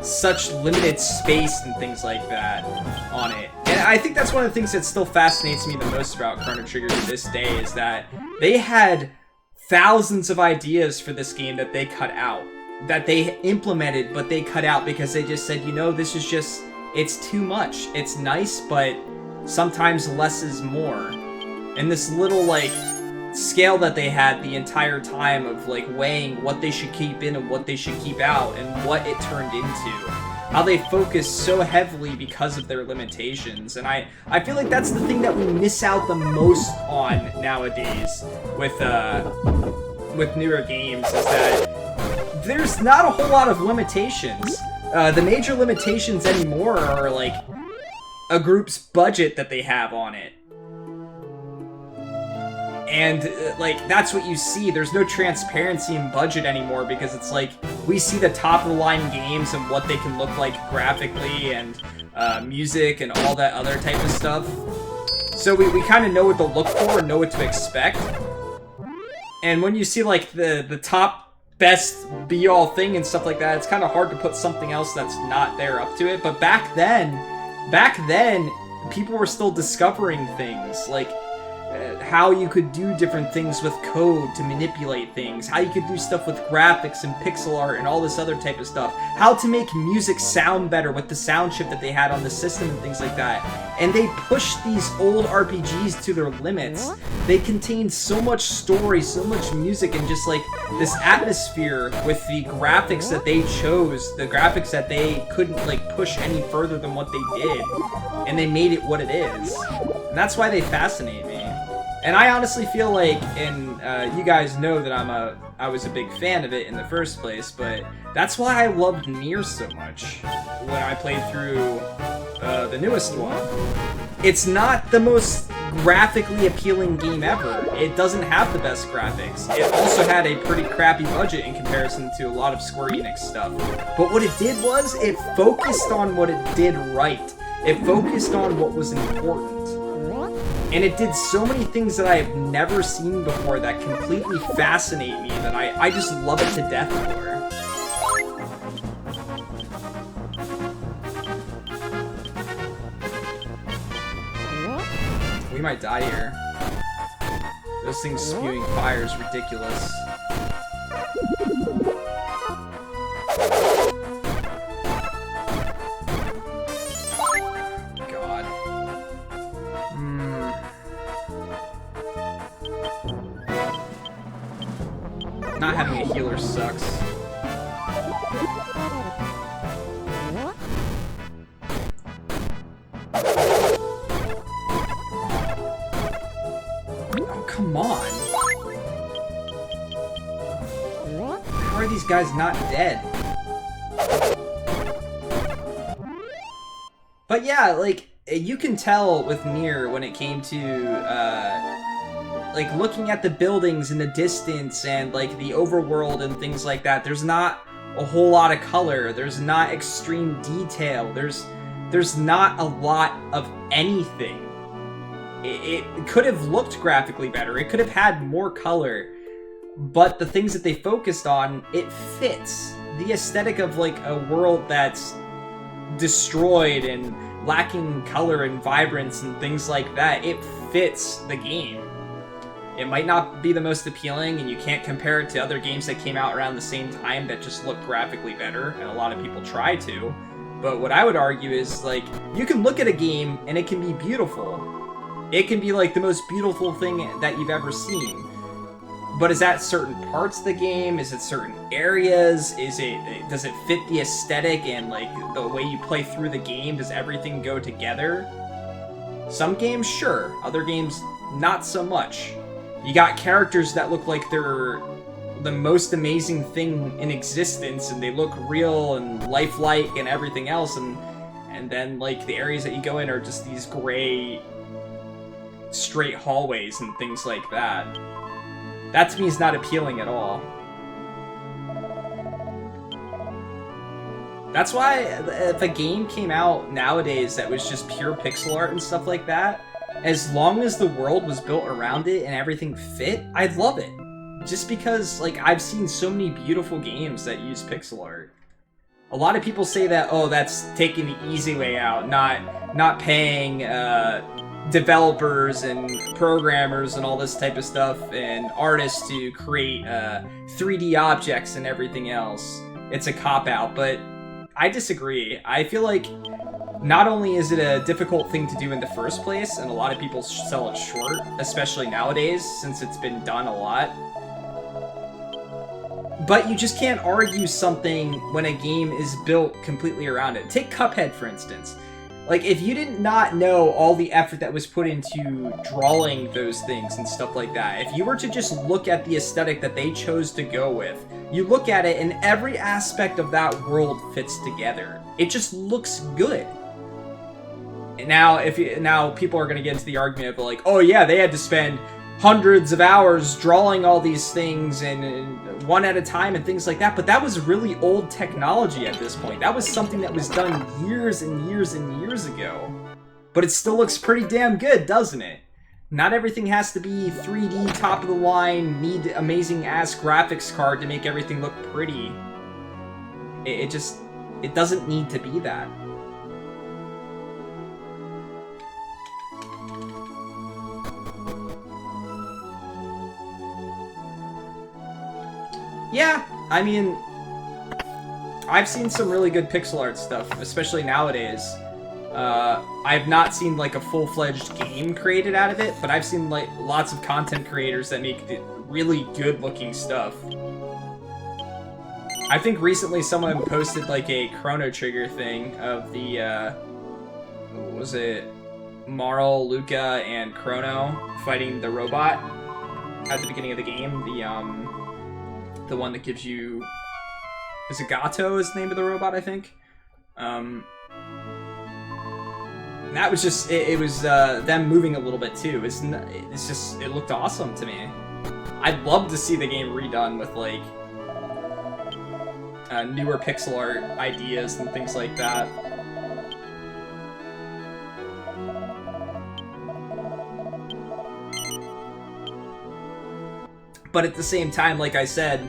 such limited space and things like that on it. And I think that's one of the things that still fascinates me the most about Chrono Trigger to this day, is that they had thousands of ideas for this game that they cut out, that they implemented, but they cut out because they just said, you know, this is just, it's too much. It's nice, but sometimes less is more. And this little, like, scale that they had the entire time of, like, weighing what they should keep in and what they should keep out and what it turned into. How they focus so heavily because of their limitations. And I feel like that's the thing that we miss out the most on nowadays with newer games, is that there's not a whole lot of limitations. The major limitations anymore are, like, a group's budget that they have on it. And, like, that's what you see. There's no transparency in budget anymore, because it's like, we see the top-of-the-line games and what they can look like graphically and music and all that other type of stuff. So we kind of know what to look for and know what to expect. And when you see, like, the top best be-all thing and stuff like that, it's kind of hard to put something else that's not there up to it. But back then, people were still discovering things, like, how you could do different things with code to manipulate things, how you could do stuff with graphics and pixel art and all this other type of stuff, how to make music sound better with the sound chip that they had on the system and things like that. And they pushed these old RPGs to their limits. They contained so much story, so much music, and just like this atmosphere with the graphics that they chose, the graphics that they couldn't like push any further than what they did, and they made it what it is. And that's why they fascinate me. And I honestly feel like, and you guys know that I was a big fan of it in the first place, but that's why I loved Nier so much when I played through the newest one. It's not the most graphically appealing game ever. It doesn't have the best graphics. It also had a pretty crappy budget in comparison to a lot of Square Enix stuff. But what it did was, it focused on what it did right. It focused on what was important. And it did so many things that I have never seen before that completely fascinate me, that I just love it to death for. We might die here. Those things spewing fire is ridiculous. Not having a healer sucks. Oh, come on. How are these guys not dead? But yeah, like, you can tell with Nier when it came to, like, looking at the buildings in the distance and, like, the overworld and things like that, there's not a whole lot of color. There's not extreme detail. There's not a lot of anything. It could have looked graphically better. It could have had more color. But the things that they focused on, it fits. The aesthetic of, like, a world that's destroyed and lacking color and vibrance and things like that, it fits the game. It might not be the most appealing, and you can't compare it to other games that came out around the same time that just look graphically better, and a lot of people try to. But what I would argue is, like, you can look at a game and it can be beautiful. It can be, like, the most beautiful thing that you've ever seen. But is that certain parts of the game? Is it certain areas? Does it fit the aesthetic and, like, the way you play through the game? Does everything go together? Some games, sure. Other games, not so much. You got characters that look like they're the most amazing thing in existence, and they look real and lifelike and everything else, and then, like, the areas that you go in are just these gray, straight hallways and things like that. That to me is not appealing at all. That's why if a game came out nowadays that was just pure pixel art and stuff like that, as long as the world was built around it and everything fit, I'd love it. Just because, like, I've seen so many beautiful games that use pixel art. A lot of people say that, oh, that's taking the easy way out, not paying developers and programmers and all this type of stuff and artists to create 3D objects and everything else. It's a cop-out, but I disagree. I feel like not only is it a difficult thing to do in the first place, and a lot of people sell it short, especially nowadays, since it's been done a lot, but you just can't argue something when a game is built completely around it. Take Cuphead, for instance. Like, if you did not know all the effort that was put into drawing those things and stuff like that, if you were to just look at the aesthetic that they chose to go with, you look at it and every aspect of that world fits together. It just looks good. Now, now people are going to get into the argument of like, oh yeah, they had to spend hundreds of hours drawing all these things and one at a time and things like that, but that was really old technology at this point. That was something that was done years and years and years ago. But it still looks pretty damn good, doesn't it? Not everything has to be 3D, top of the line, need amazing ass graphics card to make everything look pretty. It doesn't need to be that. Yeah, I mean, I've seen some really good pixel art stuff, especially nowadays. I've not seen like a full-fledged game created out of it, but I've seen like lots of content creators that make really good-looking stuff. I think recently someone posted like a Chrono Trigger thing of the, what was it? Marl, Luca, and Chrono fighting the robot at the beginning of the game. The one that gives you... Is it Gato is the name of the robot, I think? That was just... It was them moving a little bit, too. It's just... It looked awesome to me. I'd love to see the game redone with, like... newer pixel art ideas and things like that. But at the same time, like I said,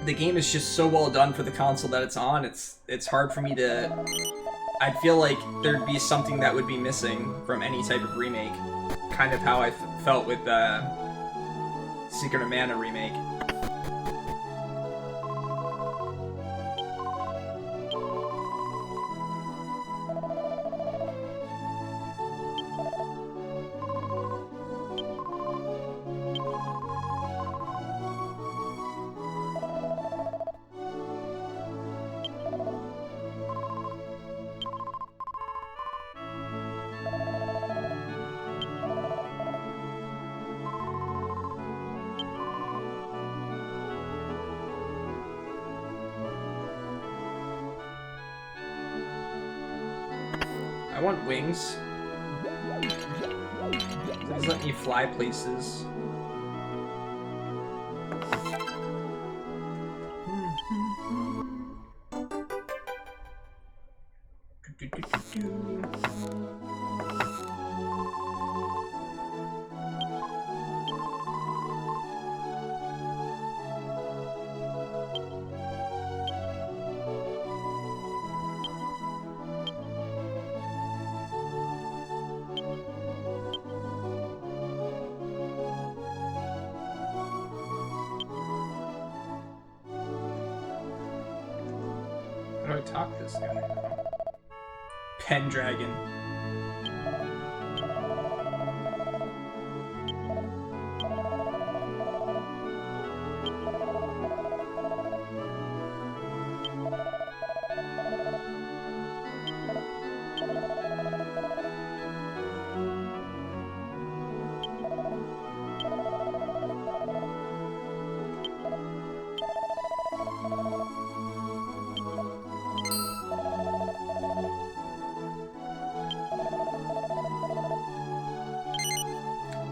the game is just so well done for the console that it's on. It's hard for me to... I feel like there'd be something that would be missing from any type of remake. Kind of how I felt with Secret of Mana remake. I want wings. Please let me fly places. How do I talk this guy? Pendragon.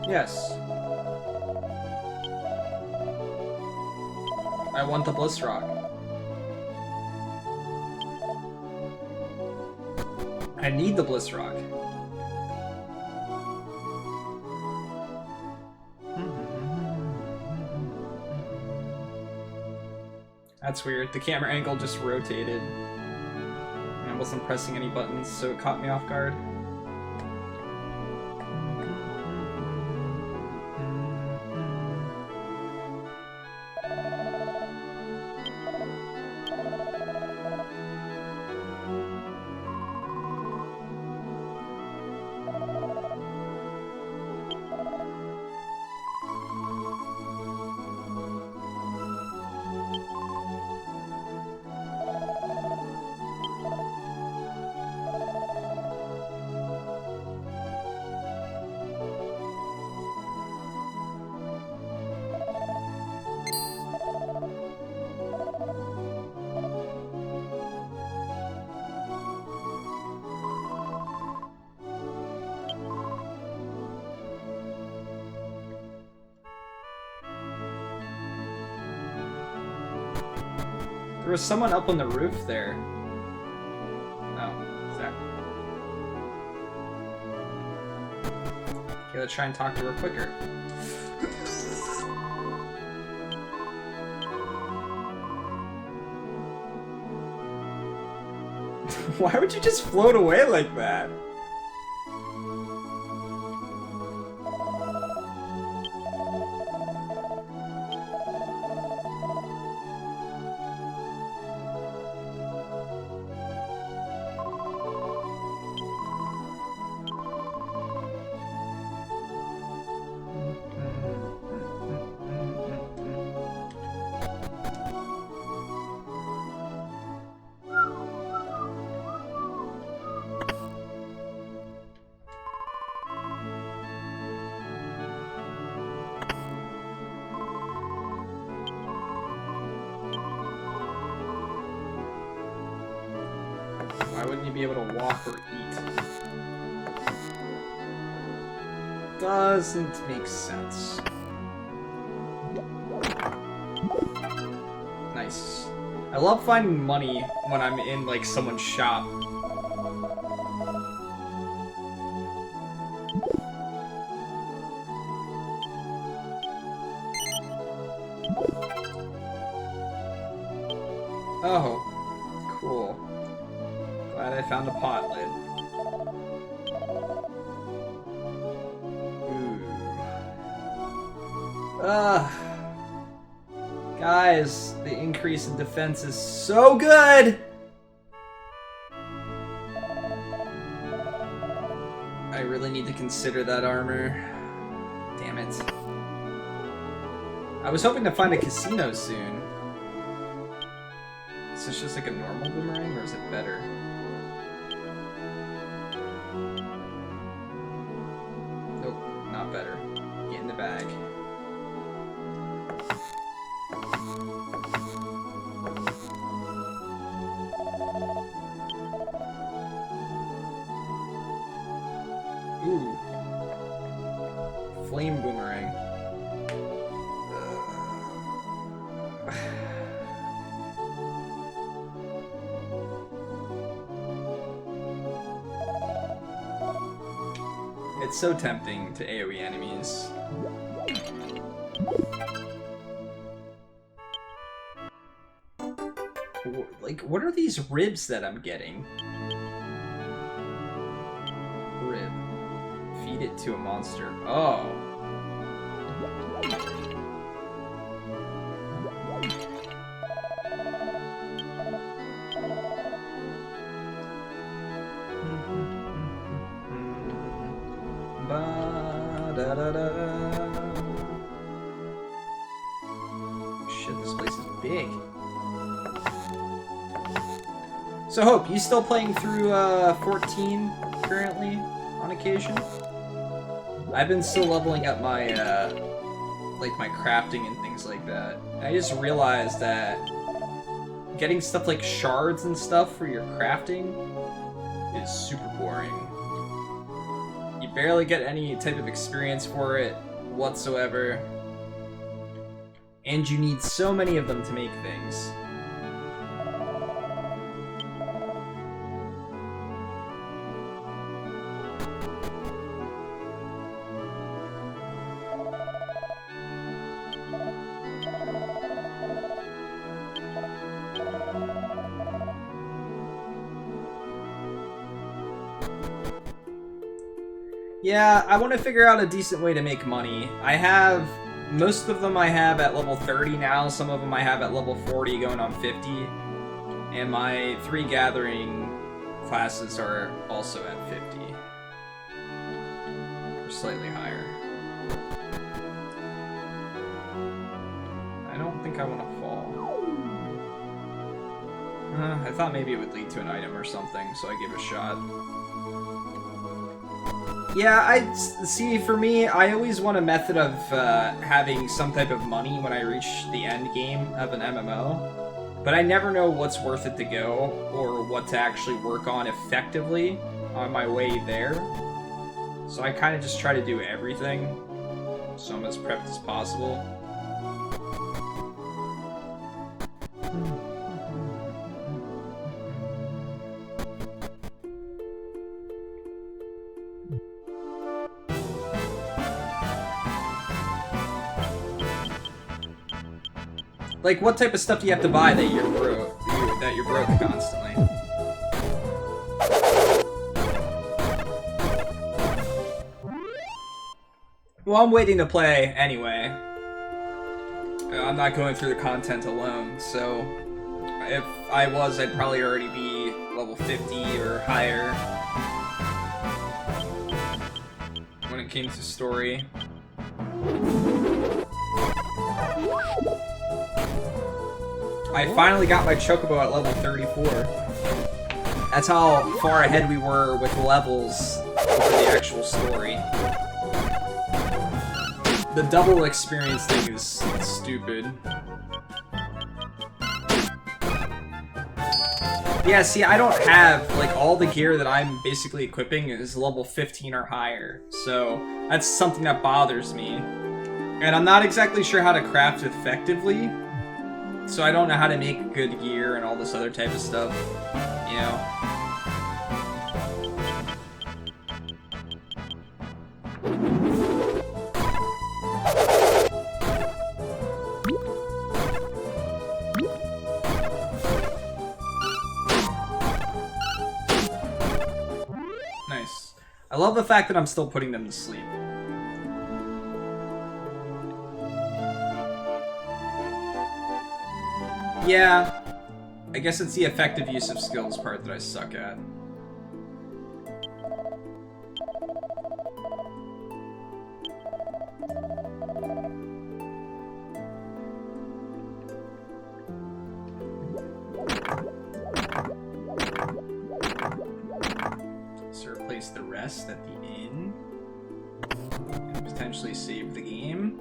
Yes. I want the Bliss Rock. I need the Bliss Rock. That's weird. The camera angle just rotated. And I wasn't pressing any buttons, so it caught me off guard. There was someone up on the roof there. Oh, Zach. Okay, let's try and talk to her quicker. Why would you just float away like that? Why wouldn't you be able to walk or eat? Doesn't make sense. Nice. I love finding money when I'm in, like, someone's shop. Oh, cool. Glad I found a pot lid. Ooh. Guys, the increase in defense is so good! I really need to consider that armor. Damn it. I was hoping to find a casino soon. Is this just like a normal boomerang, or is it better? Nope, not better. Get in the bag. Ooh. Flame boomerang. It's so tempting to AoE enemies. Like, what are these ribs that I'm getting? Rib. Feed it to a monster. Oh. Ba-da-da-da. Shit, this place is big. So Hope, you still playing through 14 currently on occasion? I've been still leveling up my like my crafting and things like that. I just realized that getting stuff like shards and stuff for your crafting is super boring. You barely get any type of experience for it whatsoever. And you need so many of them to make things. Yeah, I want to figure out a decent way to make money. I have... Most of them I have at level 30 now, some of them I have at level 40 going on 50. And my 3 gathering classes are also at 50. Or slightly higher. I don't think I want to fall. I thought maybe it would lead to an item or something, so I gave it a shot. Yeah, see, for me, I always want a method of having some type of money when I reach the end game of an MMO. But I never know what's worth it to go, or what to actually work on effectively on my way there. So I kind of just try to do everything, so I'm as prepped as possible. Like, what type of stuff do you have to buy that you're broke constantly? Well, I'm waiting to play anyway. I'm not going through the content alone, so if I was, I'd probably already be level 50 or higher when it came to story. I finally got my Chocobo at level 34. That's how far ahead we were with levels for the actual story. The double experience thing is stupid. Yeah, see, I don't have, like, all the gear that I'm basically equipping is level 15 or higher, so that's something that bothers me. And I'm not exactly sure how to craft effectively, so I don't know how to make good gear and all this other type of stuff, you know? Nice. I love the fact that I'm still putting them to sleep. Yeah, I guess it's the effective use of skills part that I suck at. So replace the rest at the inn. And potentially save the game.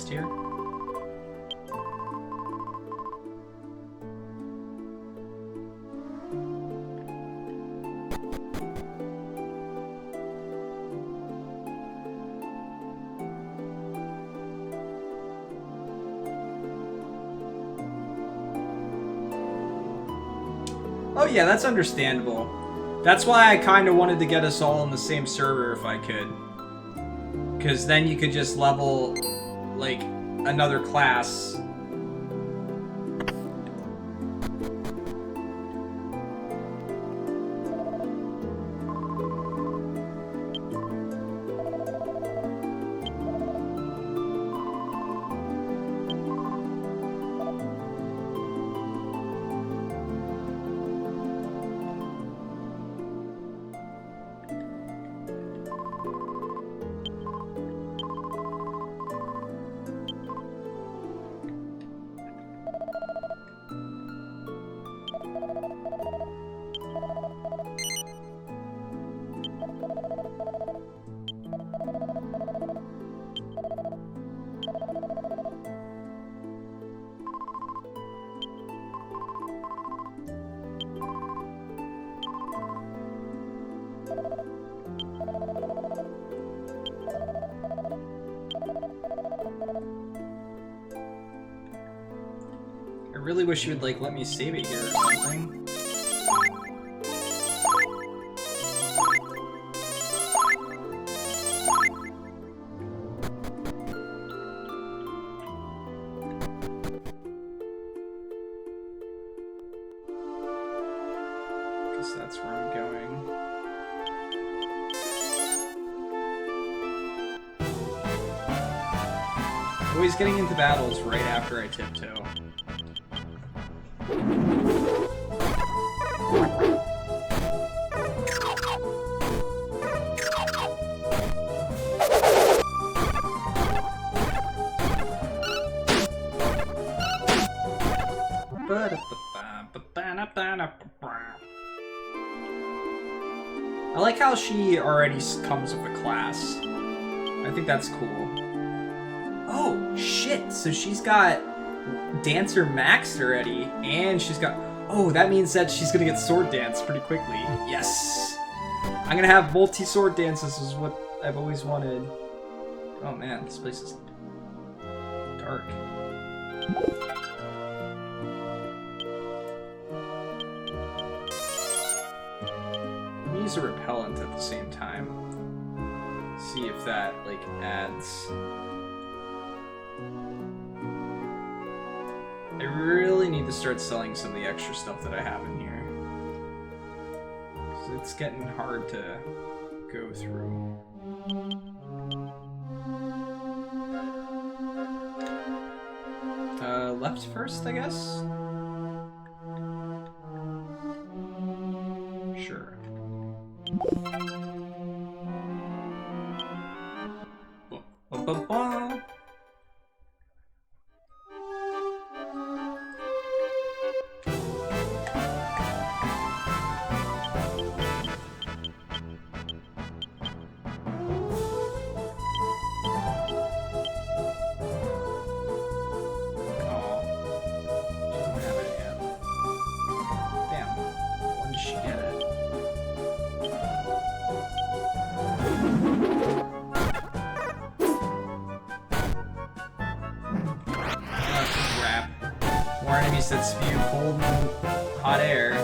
Here. Oh yeah, that's understandable. That's why I kind of wanted to get us all on the same server if I could. Because then you could just level like another class. I really wish you would, like, let me save it here or something. guess that's where I'm going. Always getting into battles right after I tiptoe. I like how she already comes with a class. I think that's cool. Oh, shit. So she's got Dancer maxed already, and she's got... Oh, that means that she's gonna get Sword Dance pretty quickly. Yes! I'm gonna have multi-sword dances is what I've always wanted. Oh man, this place is dark. Let me use a repellent at the same time. See if that, like, adds... I really need to start selling some of the extra stuff that I have in here. 'Cause it's getting hard to go through. Left first, I guess? Sure. Ba-ba-ba. That spew cold and hot air.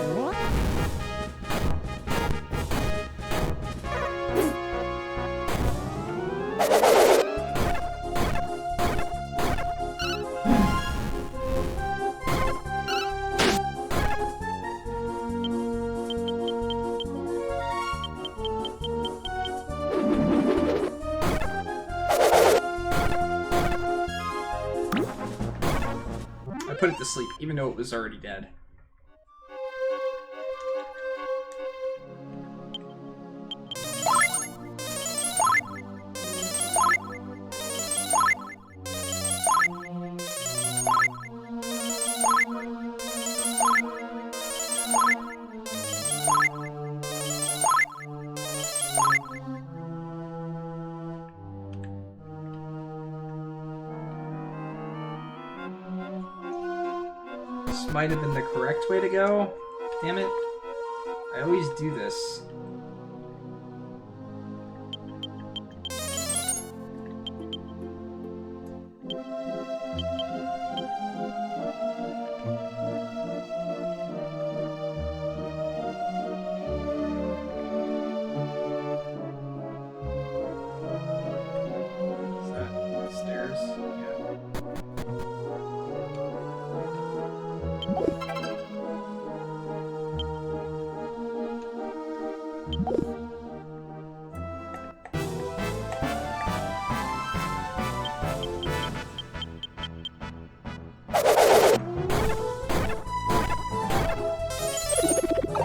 Put it to sleep, even though it was already dead. Might have been the correct way to go. Damn it. I always do this. Is that stairs? Yeah.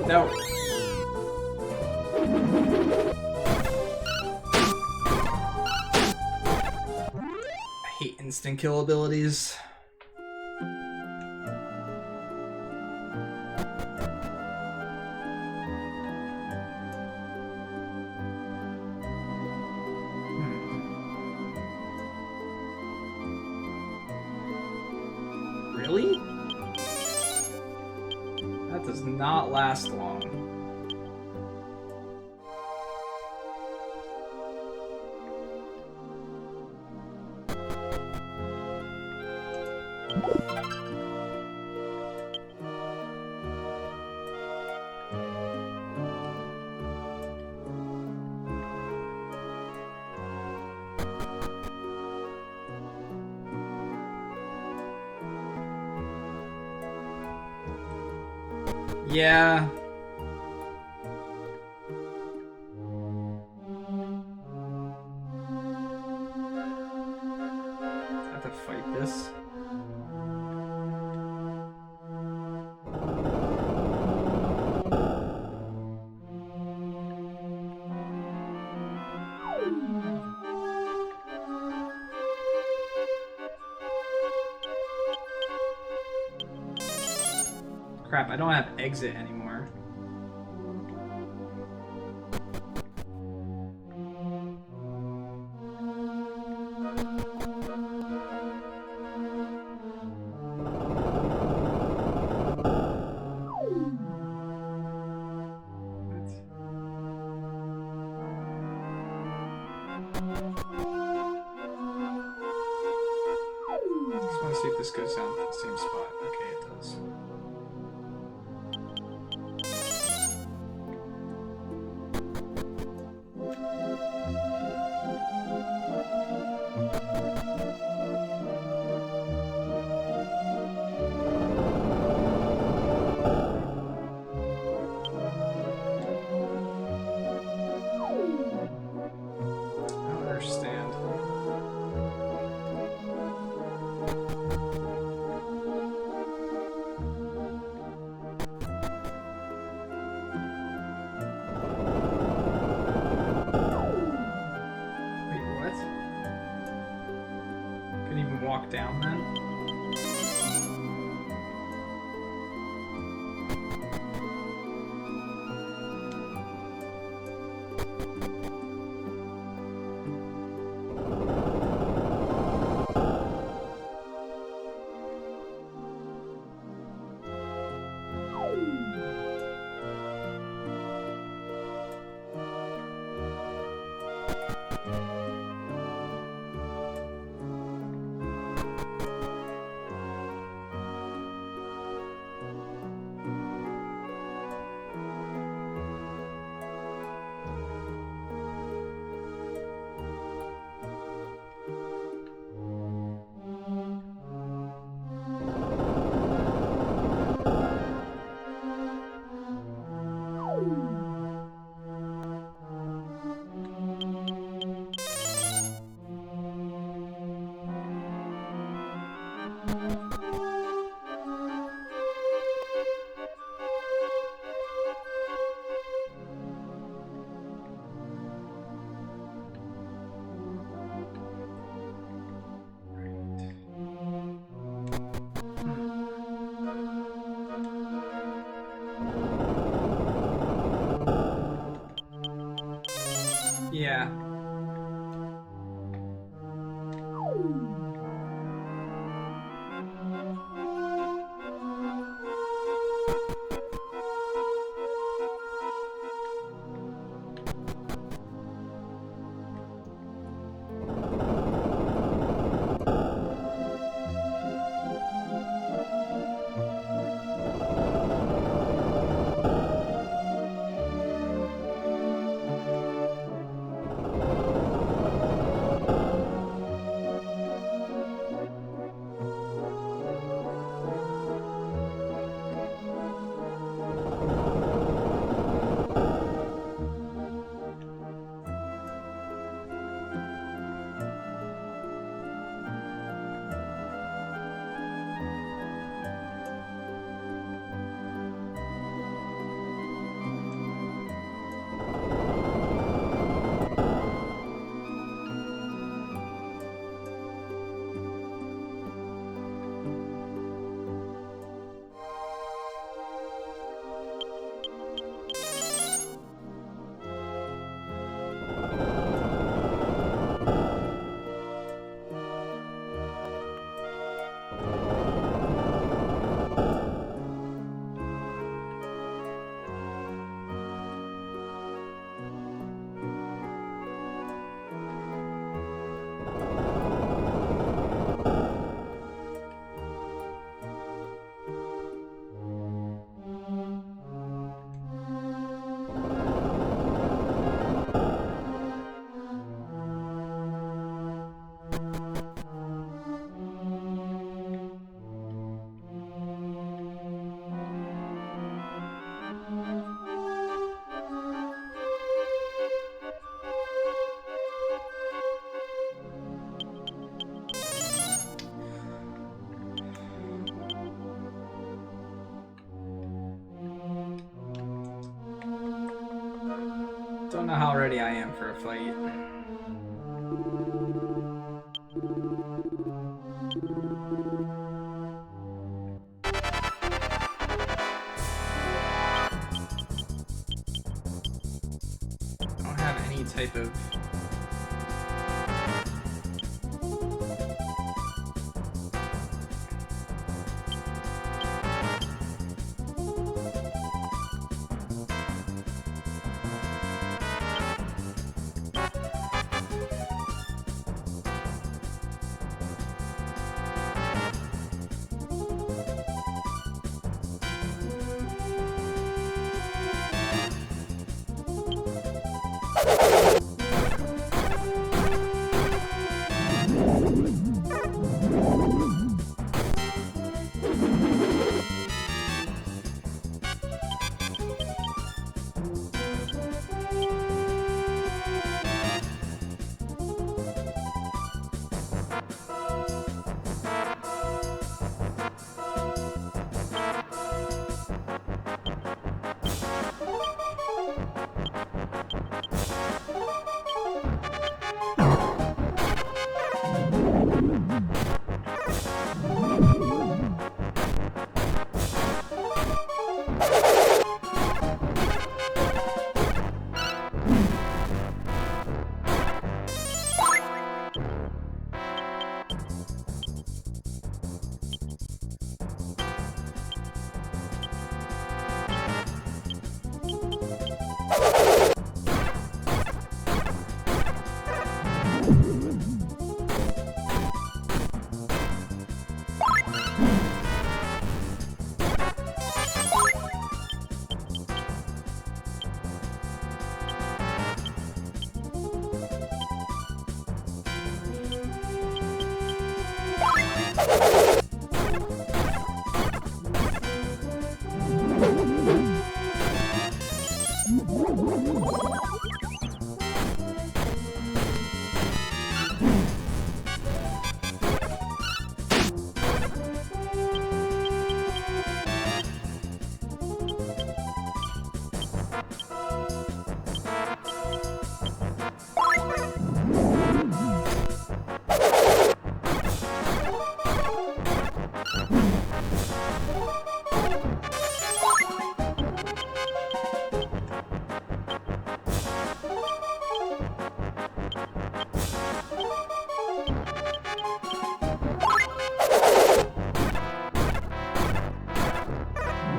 No. I hate instant kill abilities. Really? That does not last long. Yeah. Crap, I don't have exit anymore. Just want to see if this goes down to the same spot. Okay, it does. I don't understand. Walk down then? Yeah. Don't know how ready I am for a fight. type of...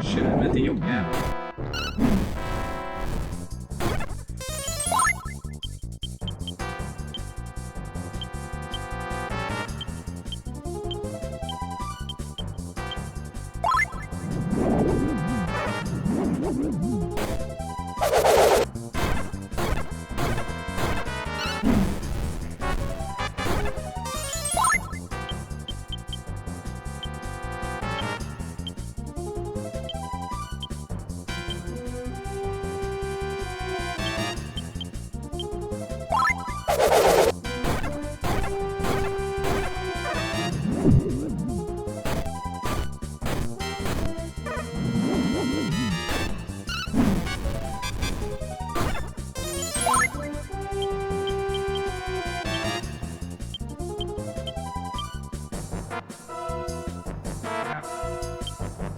Shit, I meant the yoke now.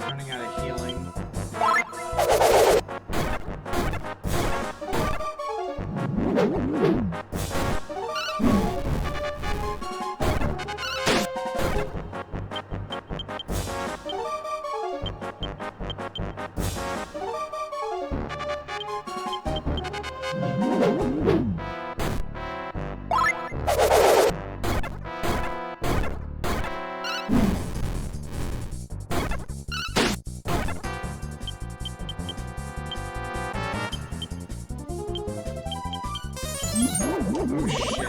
Running out of healing. Oh shit.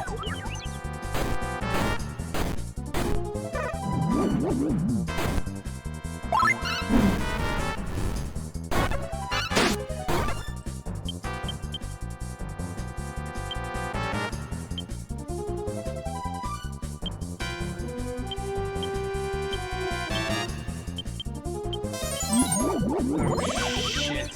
Oh shit.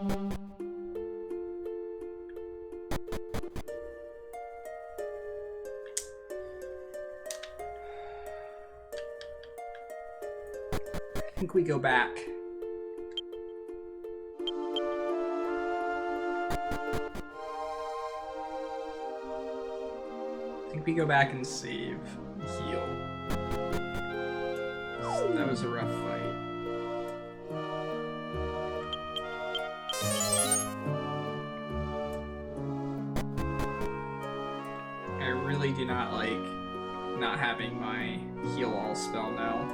I think we go back. I think we go back and save, heal. That was a rough fight. I really do not like not having my heal all spell now.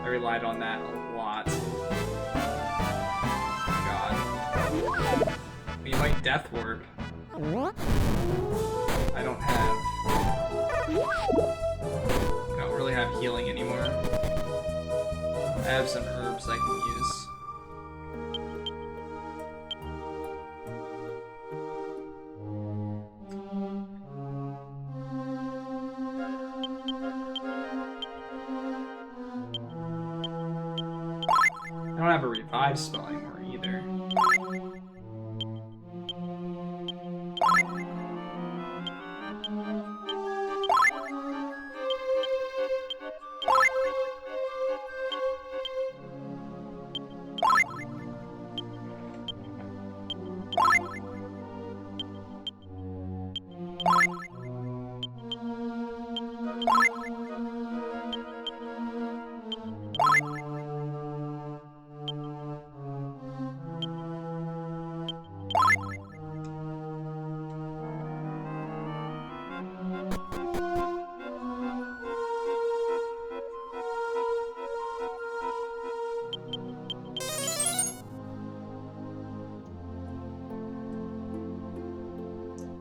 I relied on that a lot. God. We might Death Warp. I don't really have healing anymore. I have some herbs I can use. I don't have a revive spell anymore either.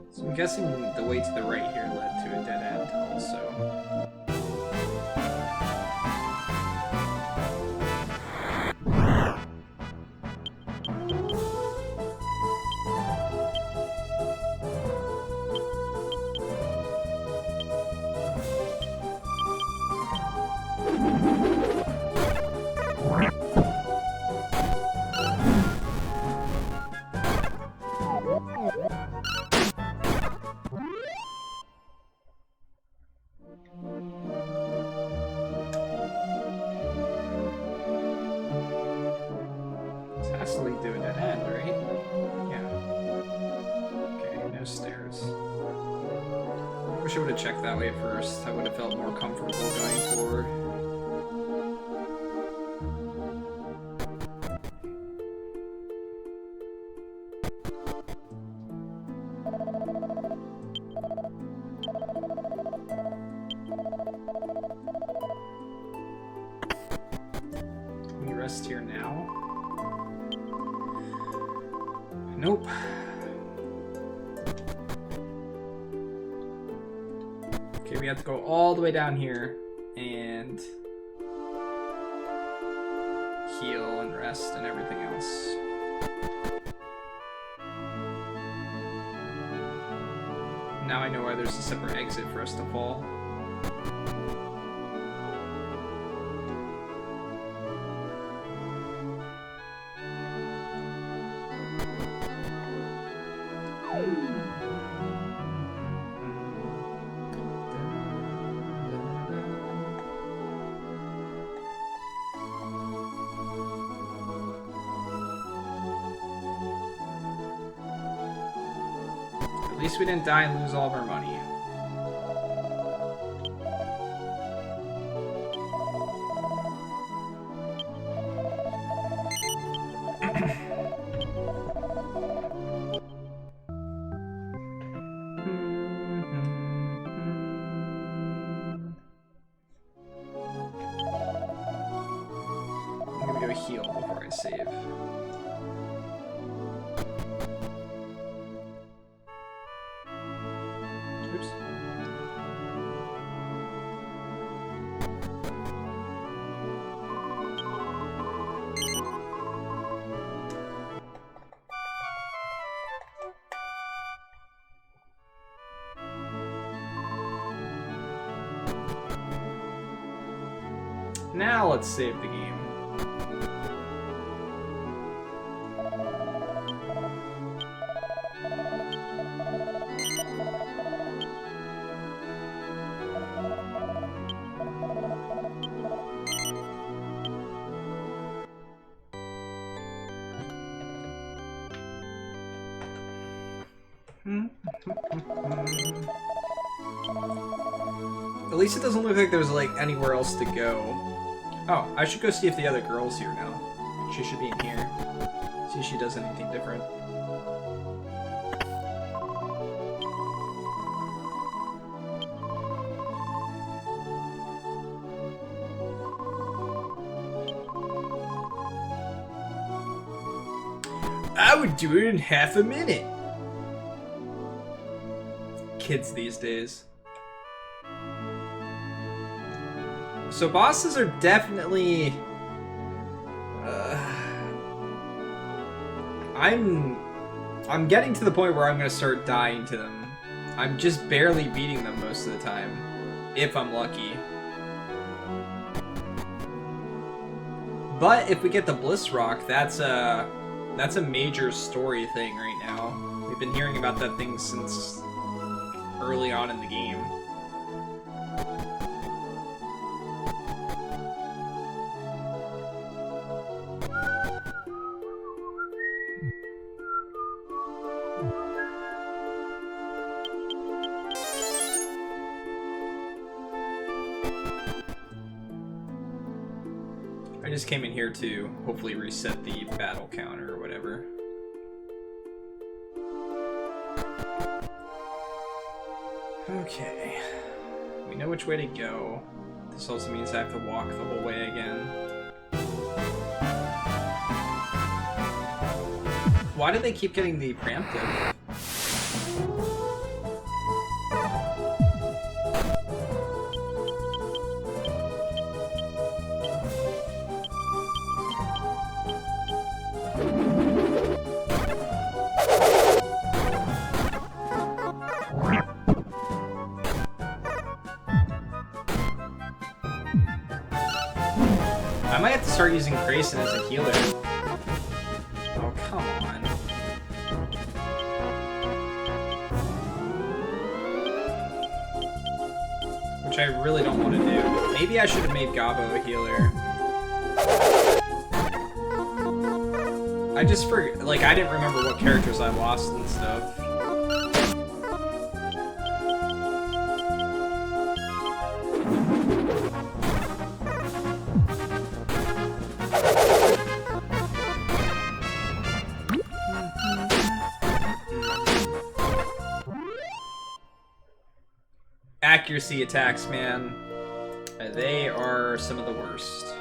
So I'm guessing the way to the right here led to a dead end also. Do a dead end, right? Yeah. Okay, no stairs. I wish I would have checked that way first. I would have felt more comfortable going forward. Can we rest here now? Nope. Okay, we have to go all the way down here and heal and rest and everything else. Now I know why there's a separate exit for us to fall. At least we didn't die and lose all of our money. I'm gonna go heal before I save. Oops. Now let's save the game. At least it doesn't look like there's like anywhere else to go. Oh, I should go see if the other girl's here now. She should be in here. See if she does anything different. I would do it in half a minute. Kids these days. So bosses are definitely... I'm getting to the point where I'm gonna start dying to them. I'm just barely beating them most of the time, if I'm lucky. But if we get the Bliss Rock, that's a major story thing right now. We've been hearing about that thing since early on in the game. I just came in here to hopefully reset the battle counter or whatever. Okay. We know which way to go. This also means I have to walk the whole way again. Why do they keep getting the preemptive? I might have to start using Grayson as a healer. Oh, come on. Which I really don't want to do. Maybe I should have made Gabo a healer. I just forgot, like, I didn't remember what characters I lost and stuff. Accuracy attacks, man. They are some of the worst.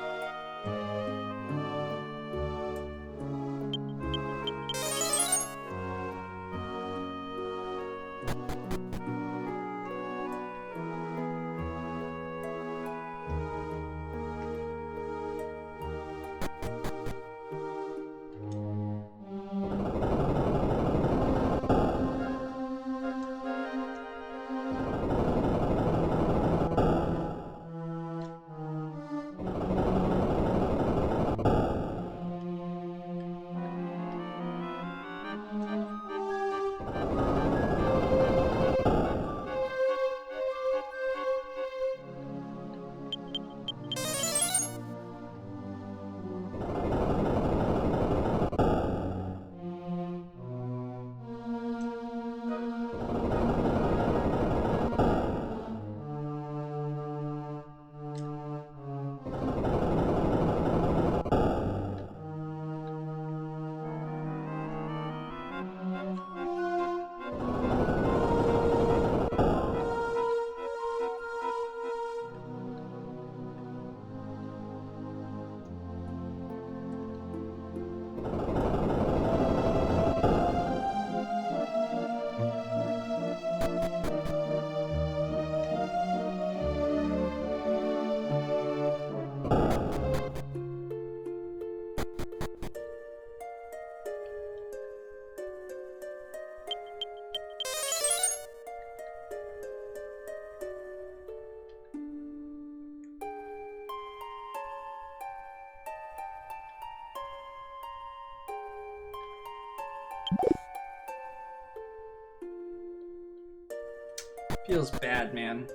Feels bad, man.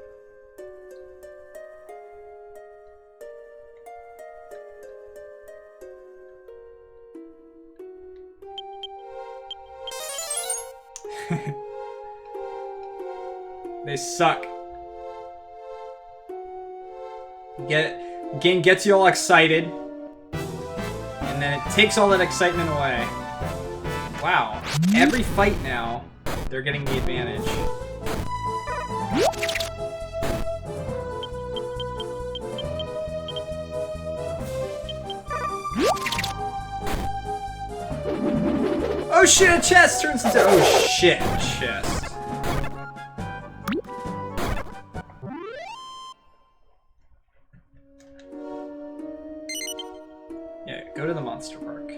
They suck. Game gets you all excited, and then it takes all that excitement away. Wow. Every fight now, they're getting the advantage. Oh shit, a chest turns into... Oh shit, chest. Yeah, go to the monster park.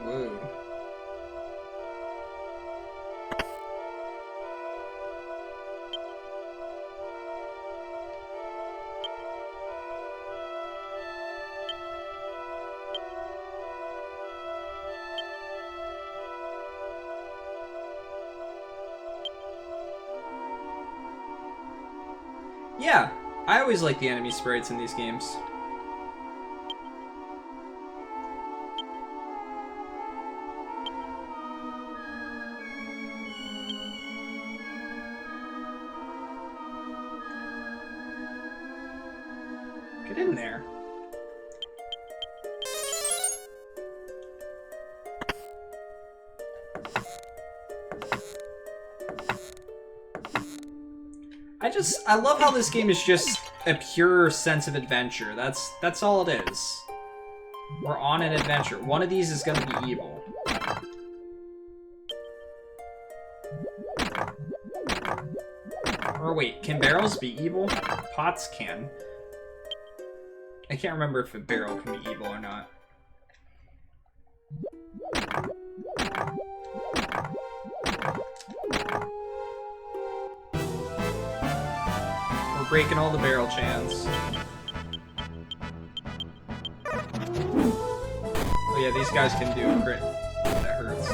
Whoa. Yeah, I always like the enemy sprites in these games. Get in there. I love how this game is just a pure sense of adventure. That's all it is. We're on an adventure. One of these is gonna be evil. Or wait, can barrels be evil? Pots can. I can't remember if a barrel can be evil or not. We're breaking all the barrel chans. Oh yeah, these guys can do a crit. That hurts.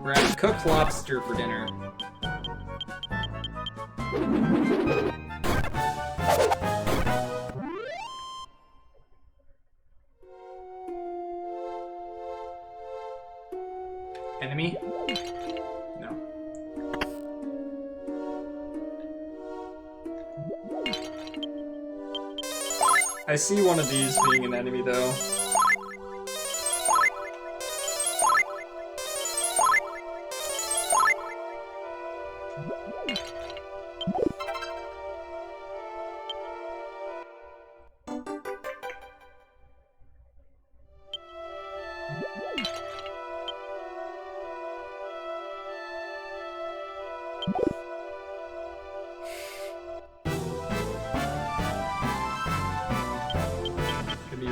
We're having cooked lobster for dinner. Enemy? No. I see one of these being an enemy though.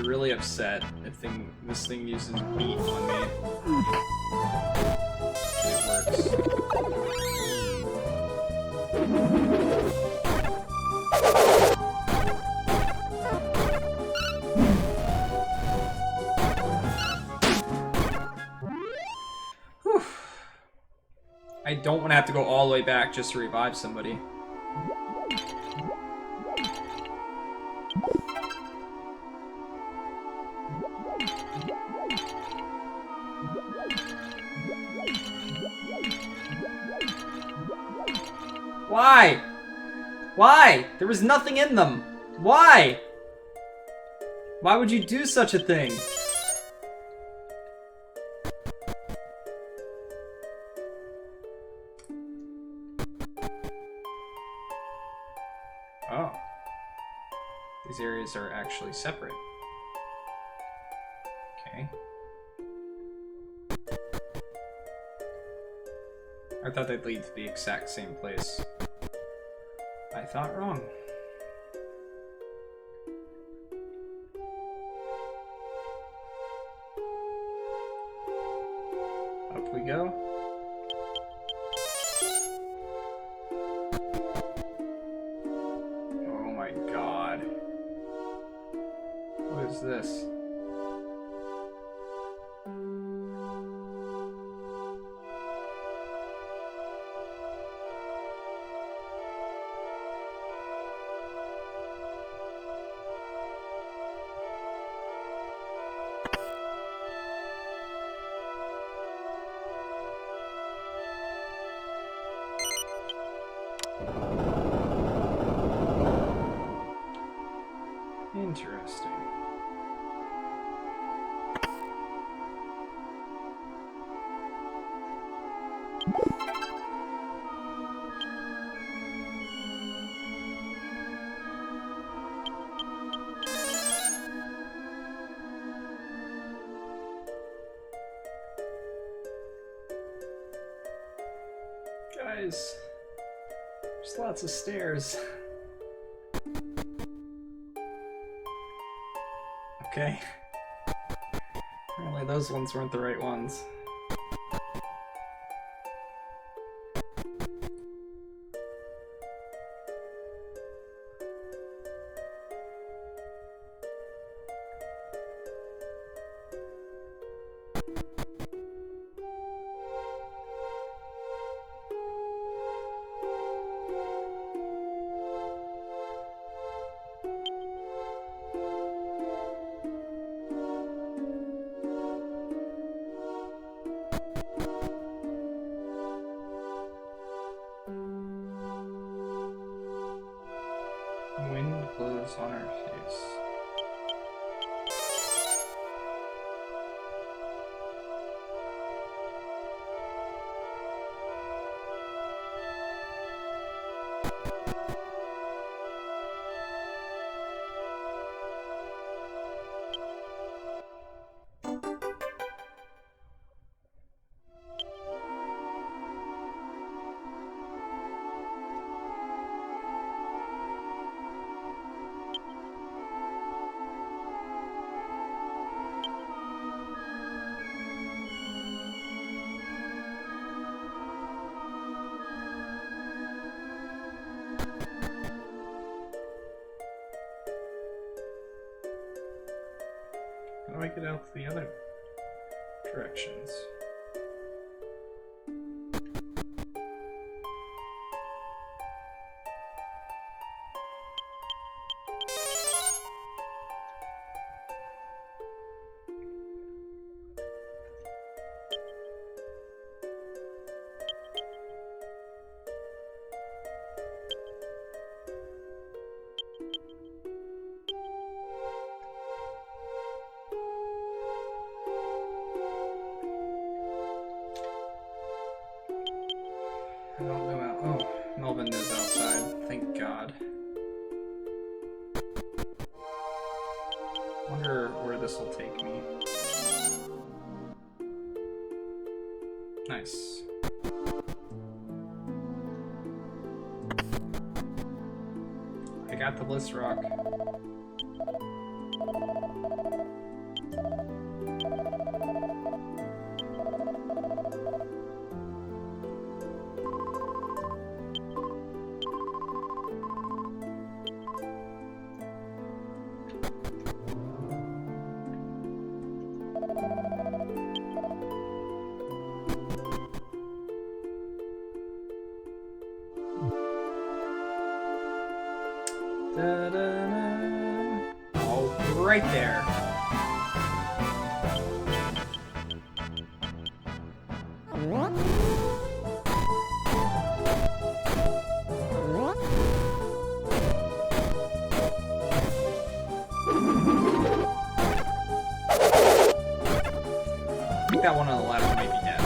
Really upset if this thing uses beat on me. It works. Whew. I don't want to have to go all the way back just to revive somebody. Why? Why? There was nothing in them. Why? Why would you do such a thing? Oh. These areas are actually separate. Okay. I thought they'd lead to the exact same place. I thought wrong. Up we go. Oh my god. What is this? guys. There's lots of stairs. Okay. Apparently those ones weren't the right ones. Wind blows on our face. How do I get out the other directions? I don't know how. Oh, Melvin is outside. Thank God. Wonder where this will take me. Nice. I got the Bliss Rock. Da-da-da. Oh, right there. I think that one on the left might be dead.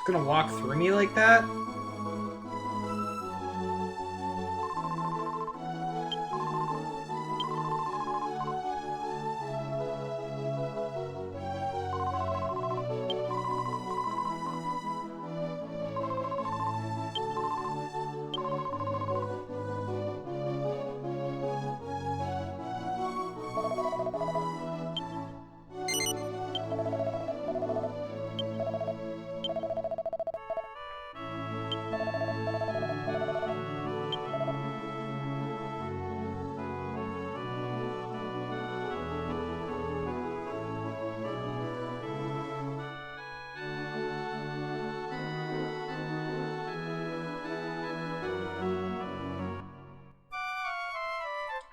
Just gonna walk through me like that?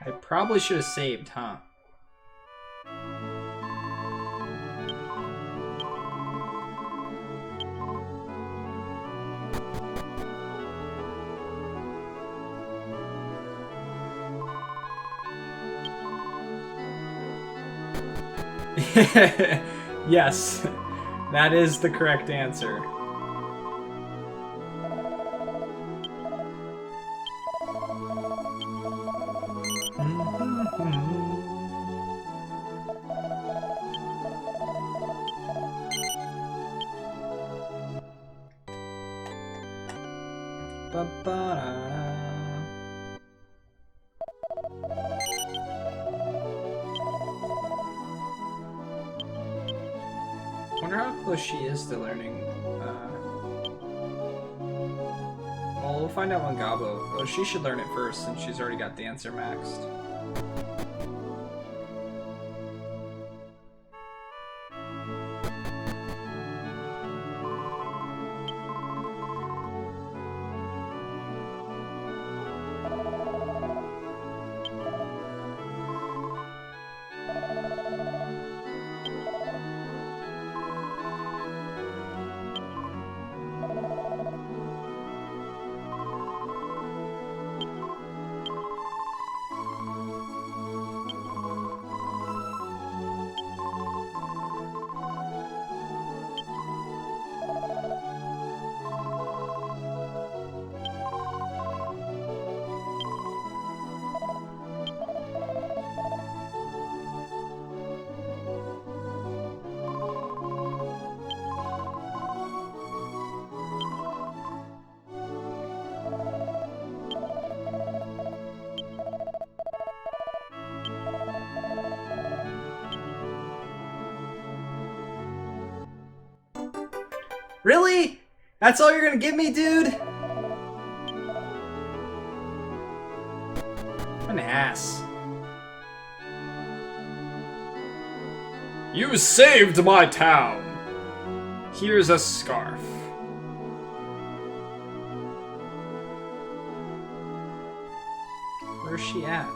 I probably should have saved, huh? Yes, that is the correct answer. I wonder how close she is to learning. Well, we'll find out when Gabo. Well, she should learn it first since she's already got Dancer maxed. Really? That's all you're gonna give me, dude? An ass. You saved my town. Here's a scarf. Where's she at?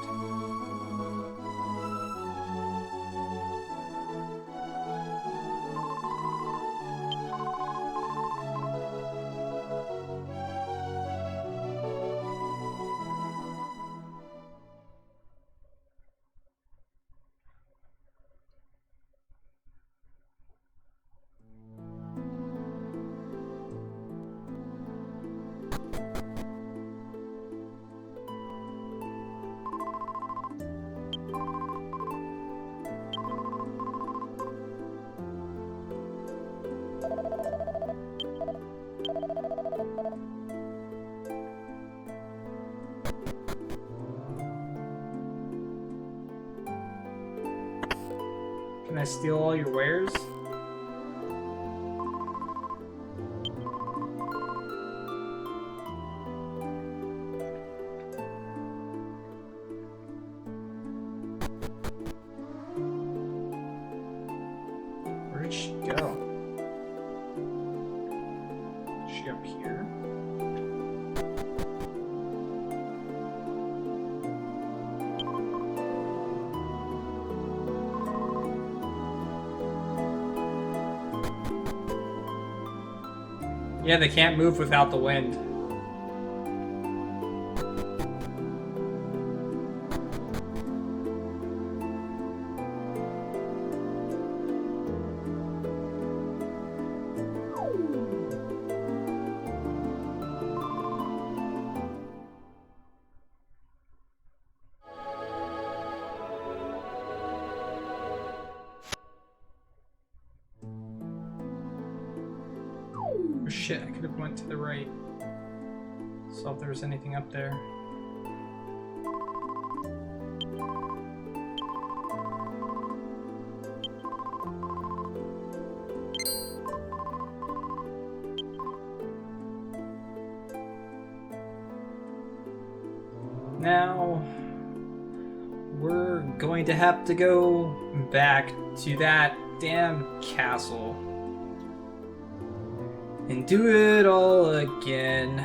Can I steal all your wares? Where did she go? Is she up here? Yeah, they can't move without the wind. Oh shit, I could have went to the right. Saw if there was anything up there. Now, we're going to have to go back to that damn castle and do it all again.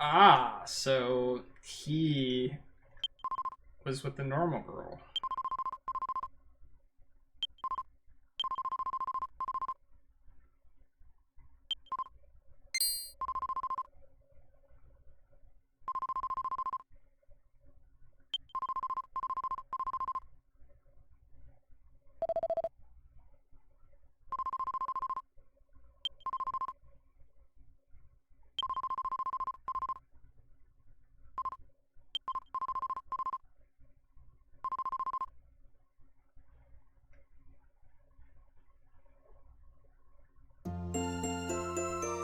Ah, so he was with the normal girl.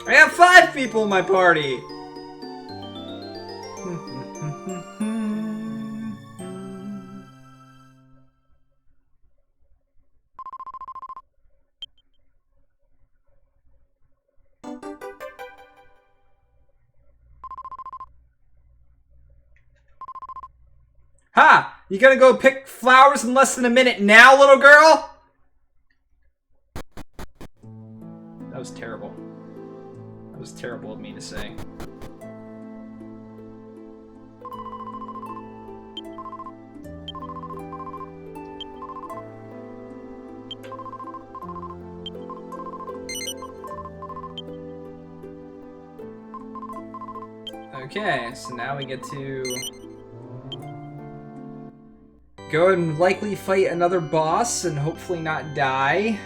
I have 5 people in my party! Ha! You gonna go pick flowers in less than a minute now, little girl? That was terrible. That was terrible of me to say. Okay, so now we get to go and likely fight another boss and hopefully not die.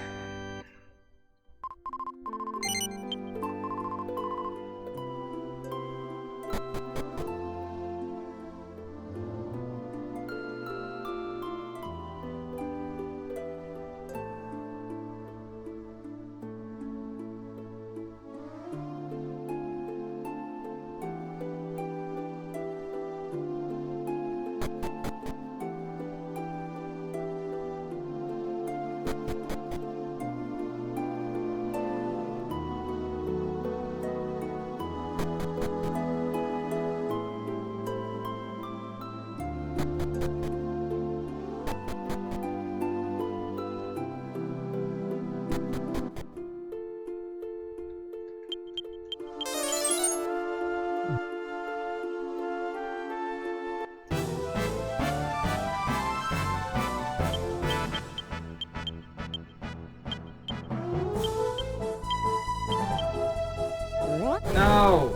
No!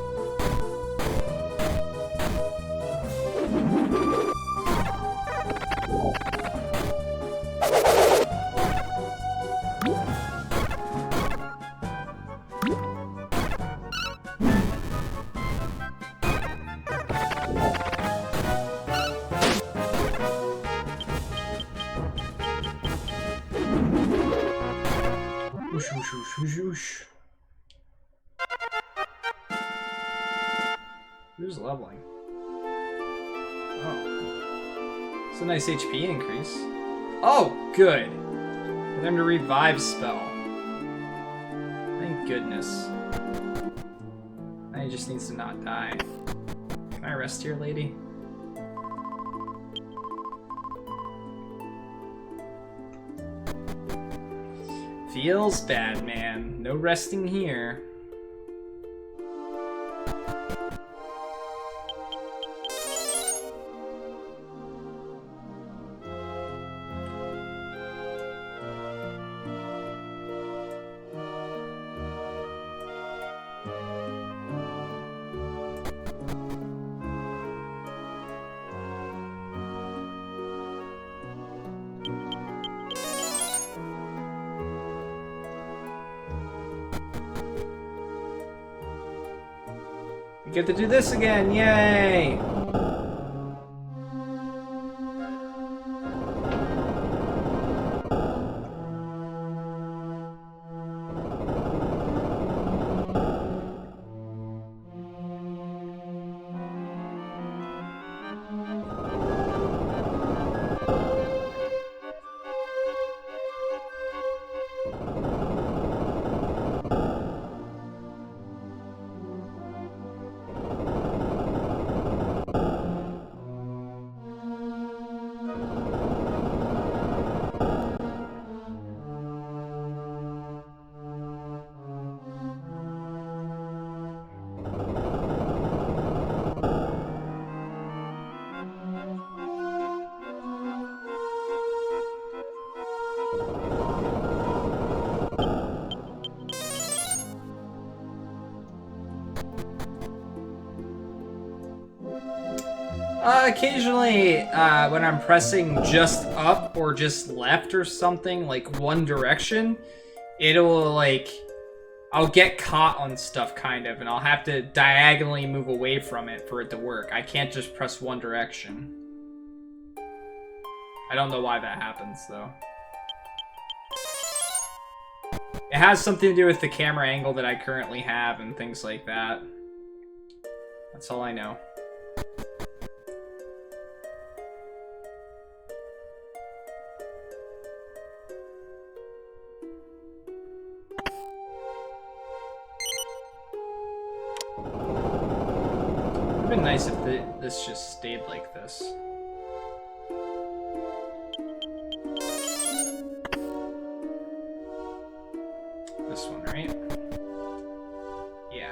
Whoosh, whoosh, whoosh, whoosh, whoosh. Who's leveling? Oh. It's a nice HP increase. Oh, good. For them to revive spell. Thank goodness. Now he just needs to not die. Can I rest here, lady? Feels bad, man. No resting here. We get to do this again, yay! Occasionally, when I'm pressing just up or just left or something, like one direction, it'll, like, I'll get caught on stuff, kind of, and I'll have to diagonally move away from it for it to work. I can't just press one direction. I don't know why that happens, though. It has something to do with the camera angle that I currently have and things like that. That's all I know. It would have been nice if this just stayed like this. This one, right? Yeah.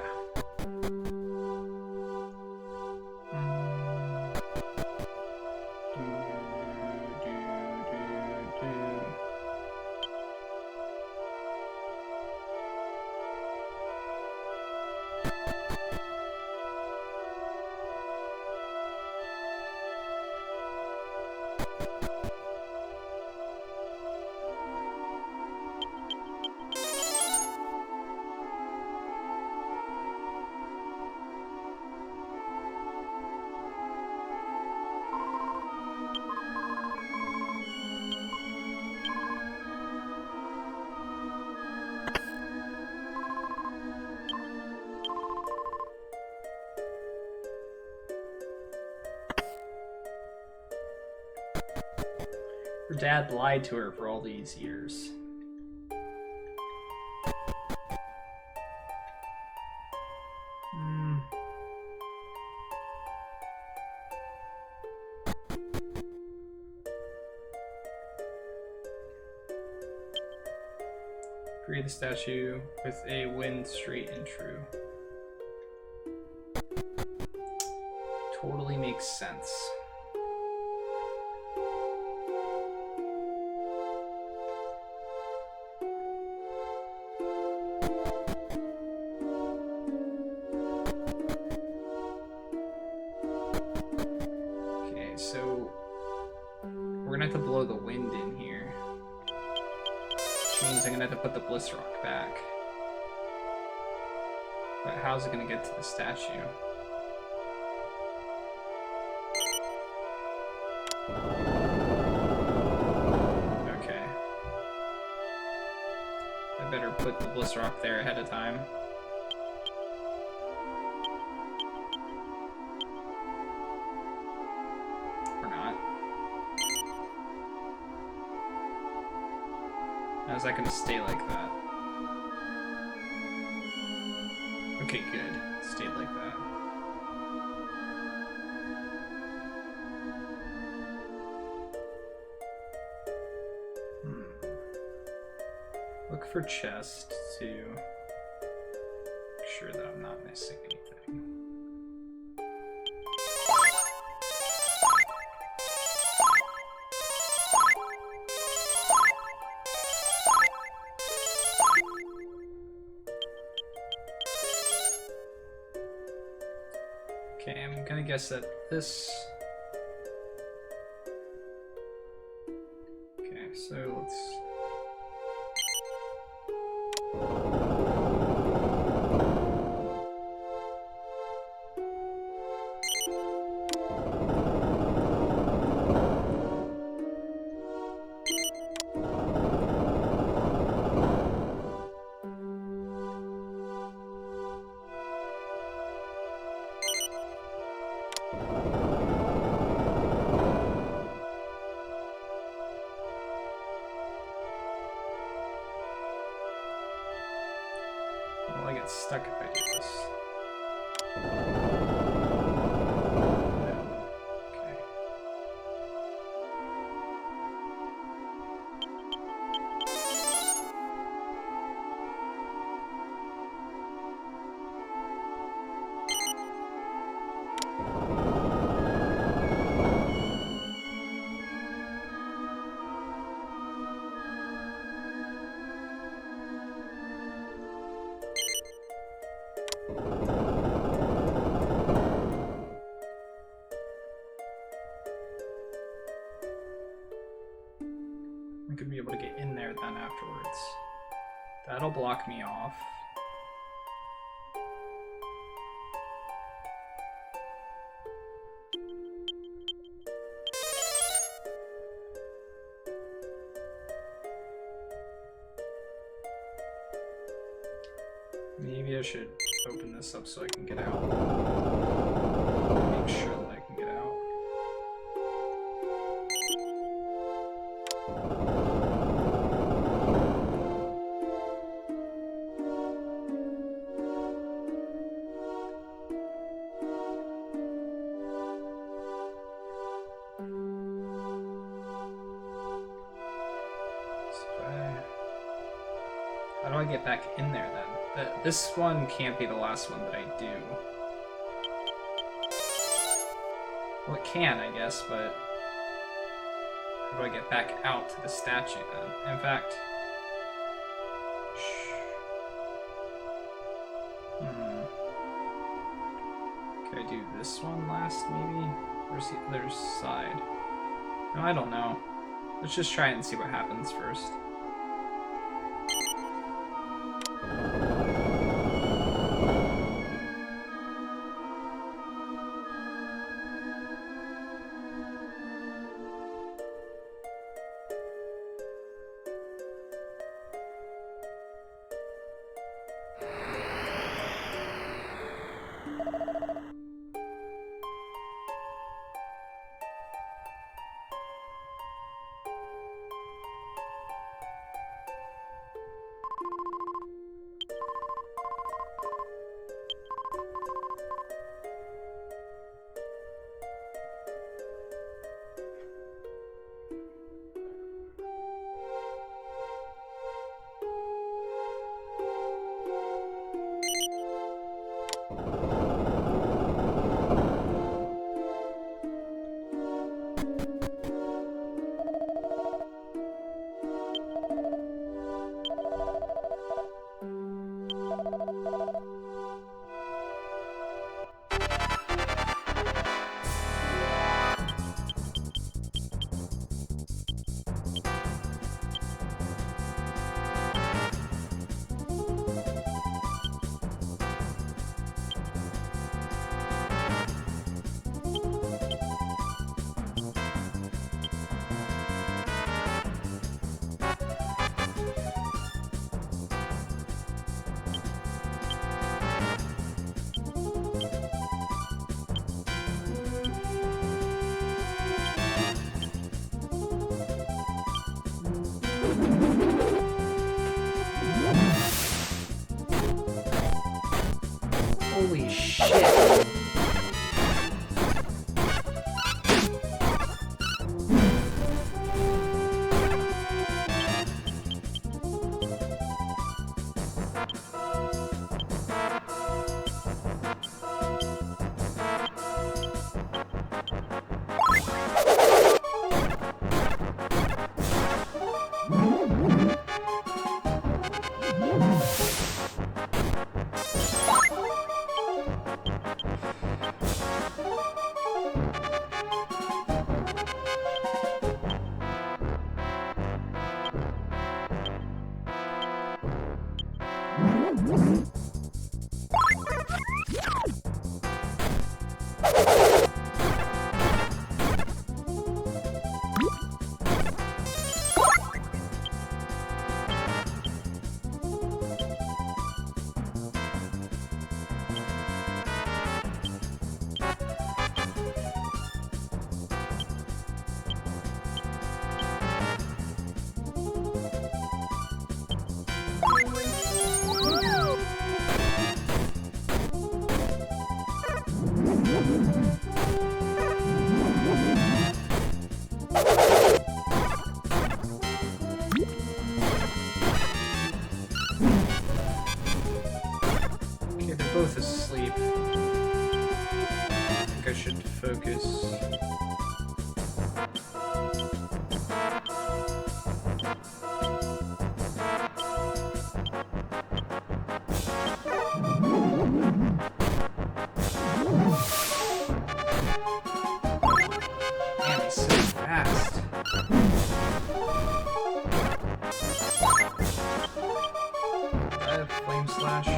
Her dad lied to her for all these years. Create the statue with a wind straight and true. Totally makes sense. So we're gonna have to blow the wind in here, which means I'm gonna have to put the bliss rock back. But how's it gonna get to the statue? Okay. I better put the bliss rock there ahead of time. How's that gonna stay like that? Okay, good. It stayed like that. for chest to make sure that I'm not missing anything. Okay, I'm gonna guess that this... Okay, so let's... Well, I get stuck if I do this. Okay. I could be able to get in there then afterwards. That'll block me off. Maybe I should open this up so I can get out. Make sure that I can get out. How do I get back in there then? This one can't be the last one that I do. Well, it can, I guess, but how do I get back out to the statue then? In fact, could I do this one last, maybe? Where's the other side? No, I don't know. Let's just try it and see what happens first. Holy shit. Okay, they're both asleep. I think I should focus. Man, he's so fast. I have Flame Slash.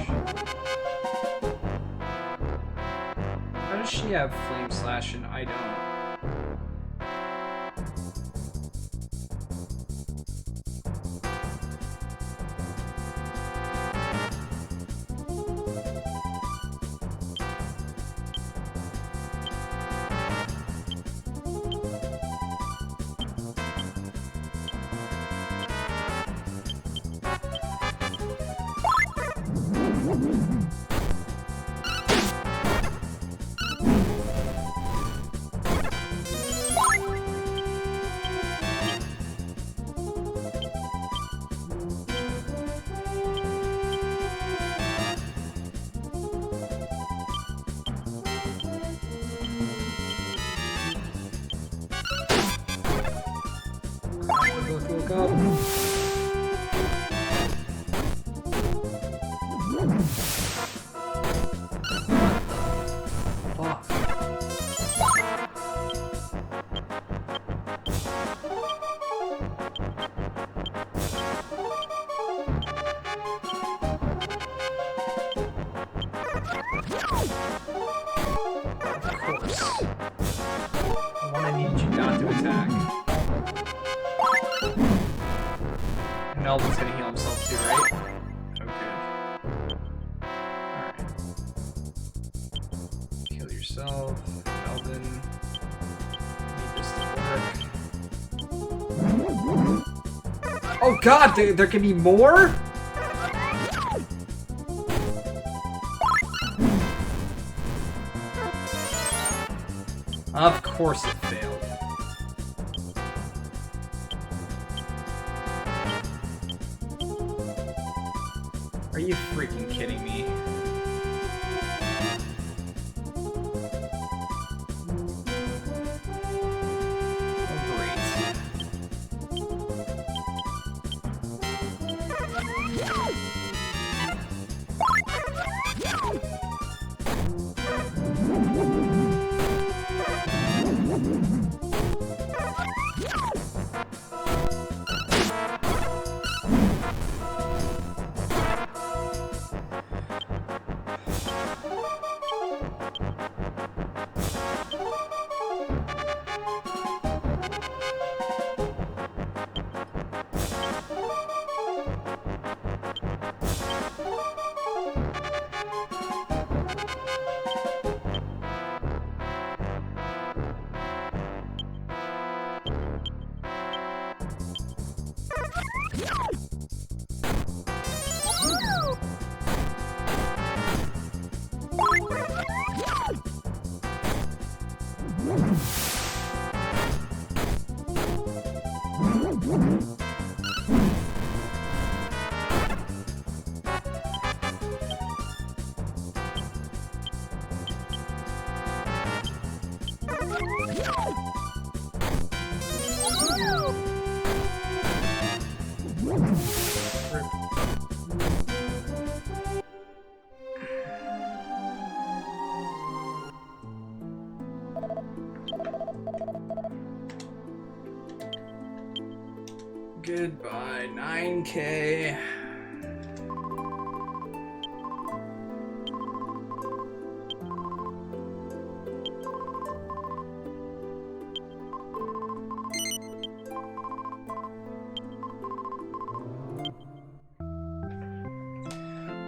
How does she have Flame Slash and I don't? Woke up. Fuck. Of course. I want to need you not to attack. Melvin's gonna heal himself too, right? Oh, good. Alright. Kill yourself, Melvin. Need this to work. Oh god, there can be more? Of course it failed. Are you freaking kidding me? Oh, great. Goodbye, 9K.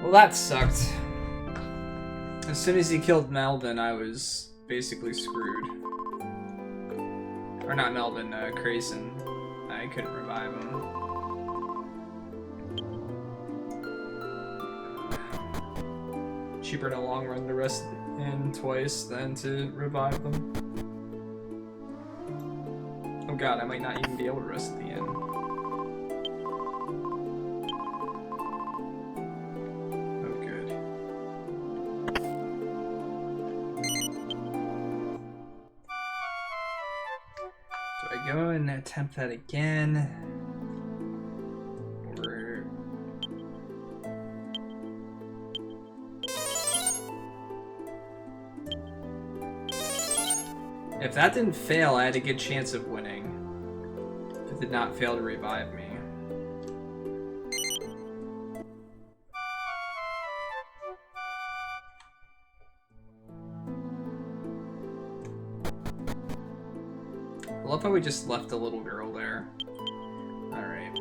Well, that sucked. As soon as he killed Melvin, I was basically screwed. Or not Melvin, Grayson. I couldn't revive him. cheaper in the long run to rest in twice than to revive them. Oh god, I might not even be able to rest at the inn. Oh good. Do I go and attempt that again? Or... If that didn't fail, I had a good chance of winning. If it did not fail to revive me. I love how we just left a little girl there. Alright.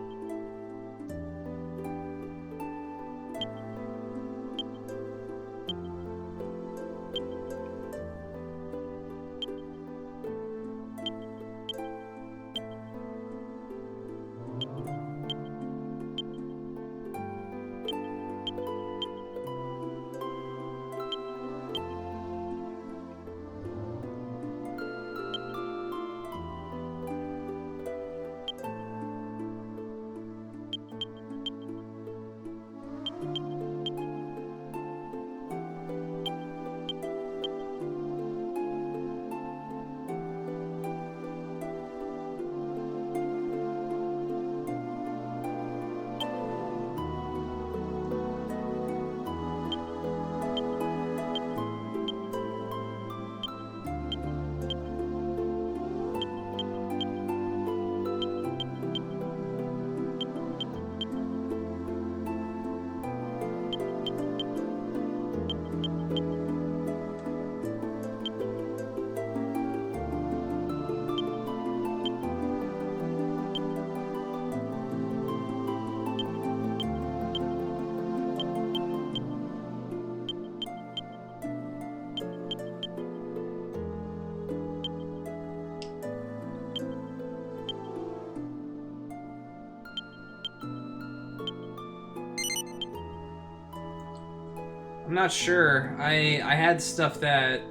I'm not sure. I had stuff that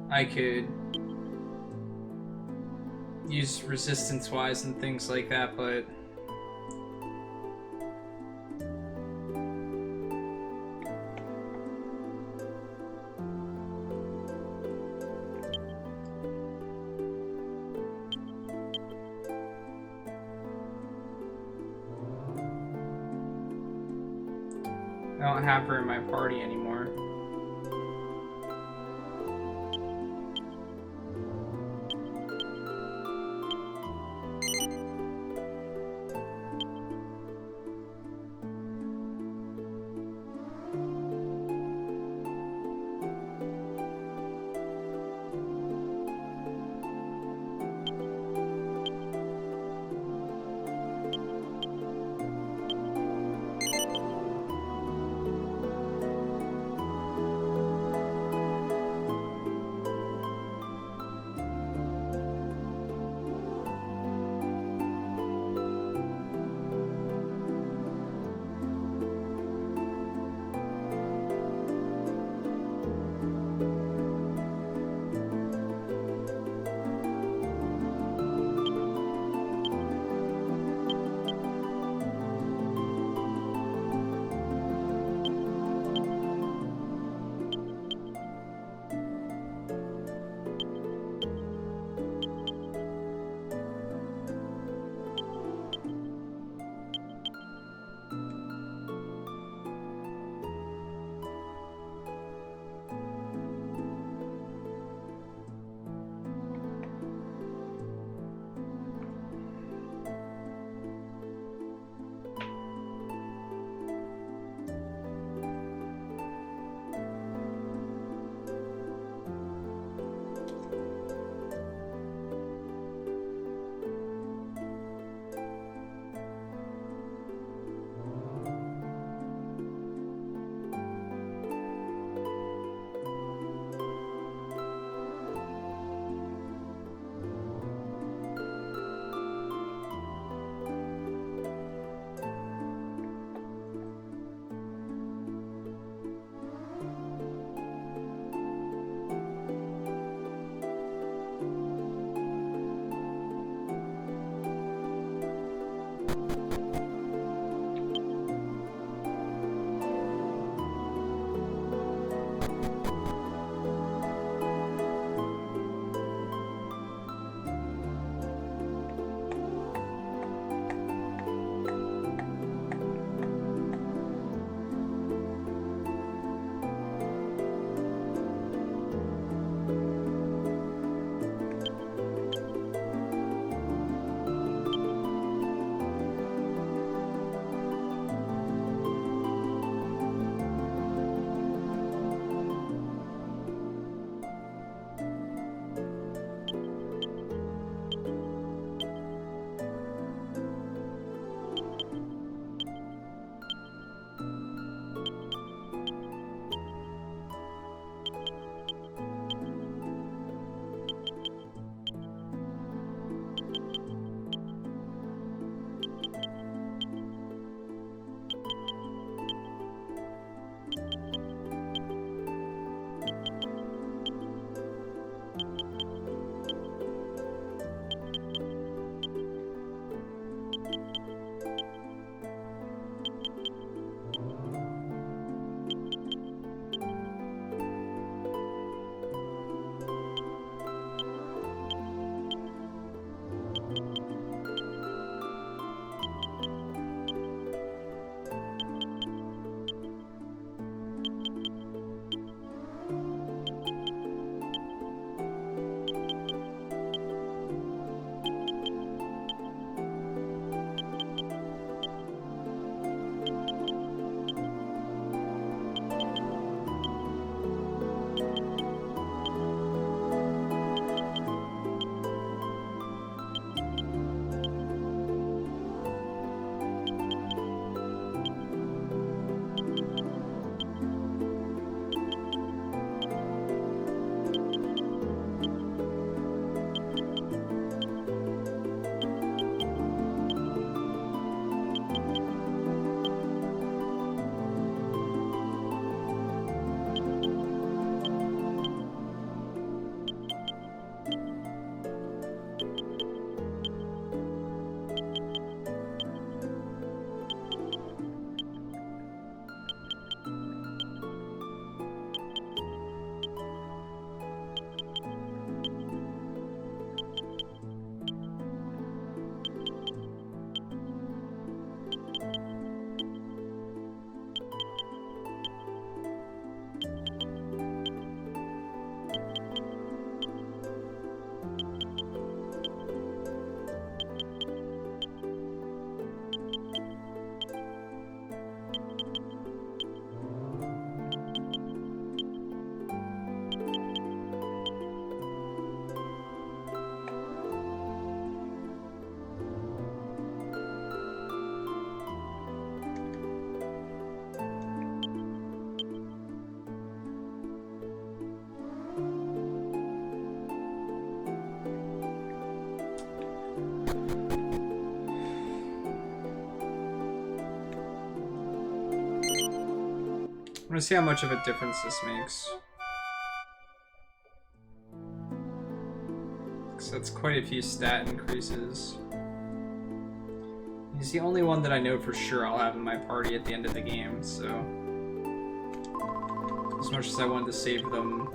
I could use resistance-wise and things like that, but I don't have her in my party anymore. want to see how much of a difference this makes. So that's quite a few stat increases. He's the only one that I know for sure I'll have in my party at the end of the game, so... As much as I wanted to save them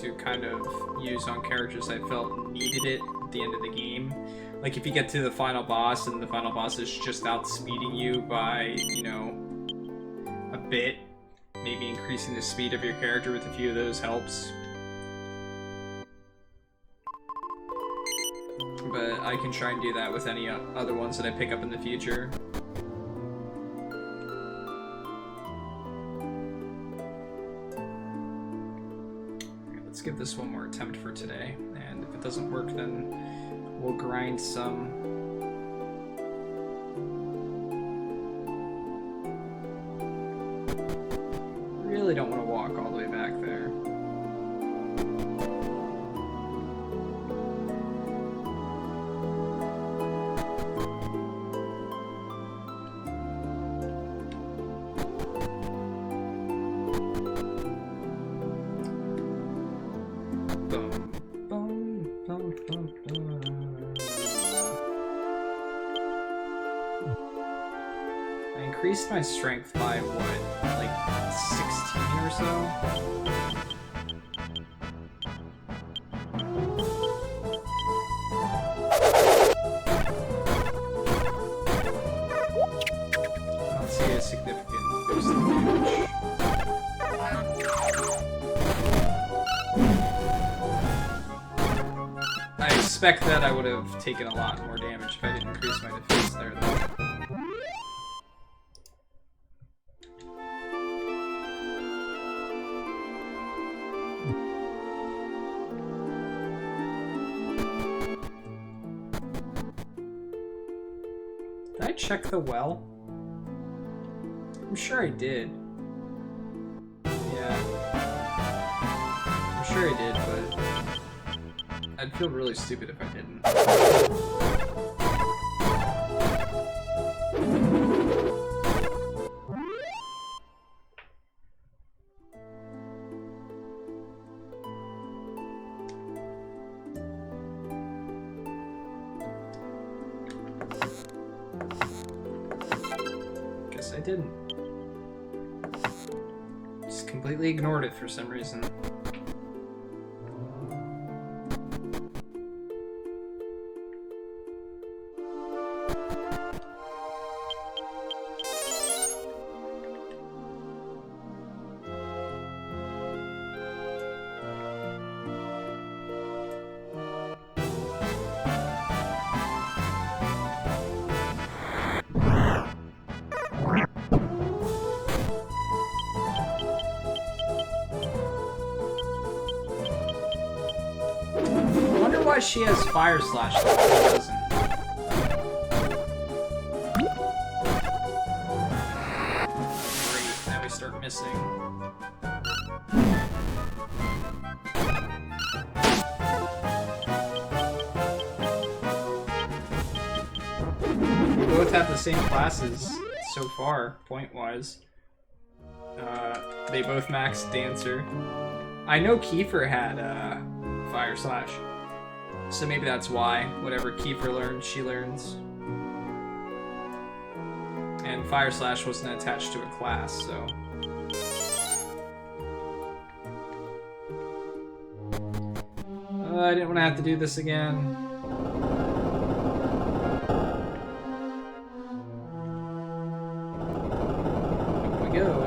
to kind of use on characters I felt needed it at the end of the game. Like, if you get to the final boss, and the final boss is just outspeeding you by, you know, a bit, maybe increasing the speed of your character with a few of those helps. But I can try and do that with any other ones that I pick up in the future. Okay, let's give this one more attempt for today, and if it doesn't work, then we'll grind some. Really don't want to walk all the way back there. I increased my strength by what, like 16 or so? I don't see a significant boost in damage. I expect that I would have taken a lot more damage if I didn't increase my defense there, though. Did I check the well? I'm sure I did. Yeah. I'm sure I did, but I'd feel really stupid if I didn't. Guess I didn't. Just completely ignored it for some reason. Why she has Fire Slash but he doesn't. Great, now we start missing. We both have the same classes so far, point-wise. They both maxed Dancer. I know Kiefer had Fire Slash. So maybe that's why. Whatever Kiefer learns, she learns. And Fire Slash wasn't attached to a class, so... I didn't want to have to do this again. Up we go.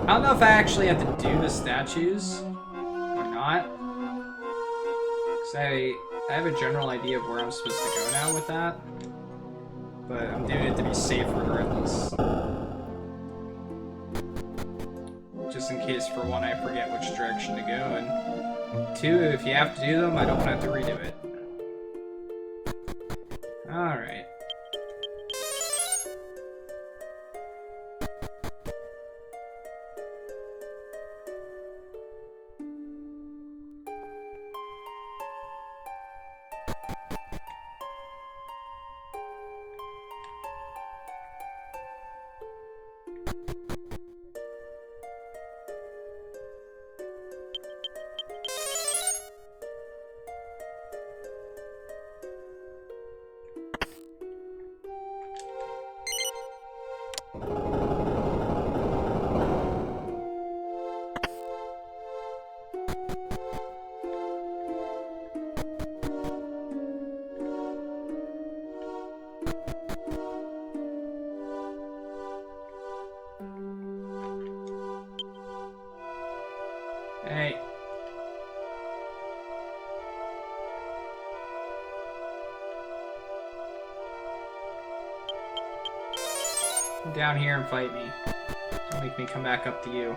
I don't know if I actually have to do the statues or not. Because I have a general idea of where I'm supposed to go now with that. but I'm doing it to be safe regardless. Just in case, for one, I forget which direction to go, and two, if you have to do them, I don't have to redo it. Alright. Hey. Come down here and fight me. Don't make me come back up to you.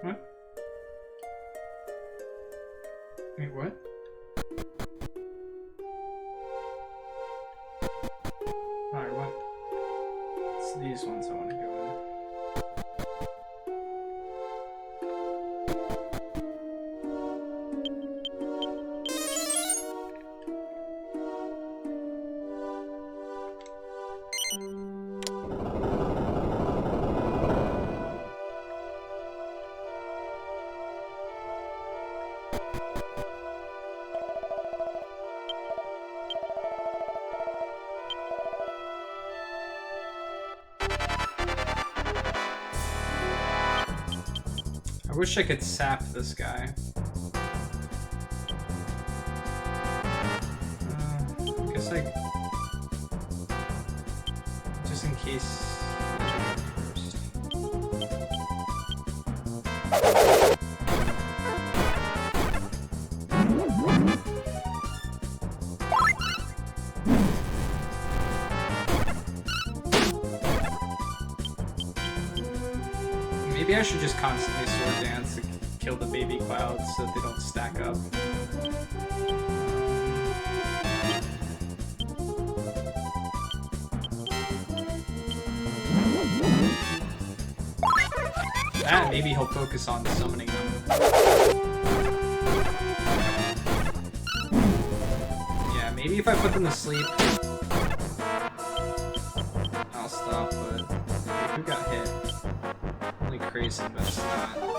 What? Wait, what? Alright, what? It's these ones I want to go in. I wish I could sap this guy. I guess I... just in case... Maybe I should just constantly sword dance to kill the baby clouds so that they don't stack up. That, maybe he'll focus on summoning them. Yeah, maybe if I put them to sleep, I'll stop, but who got hit? Only Grayson, but it's not a lot.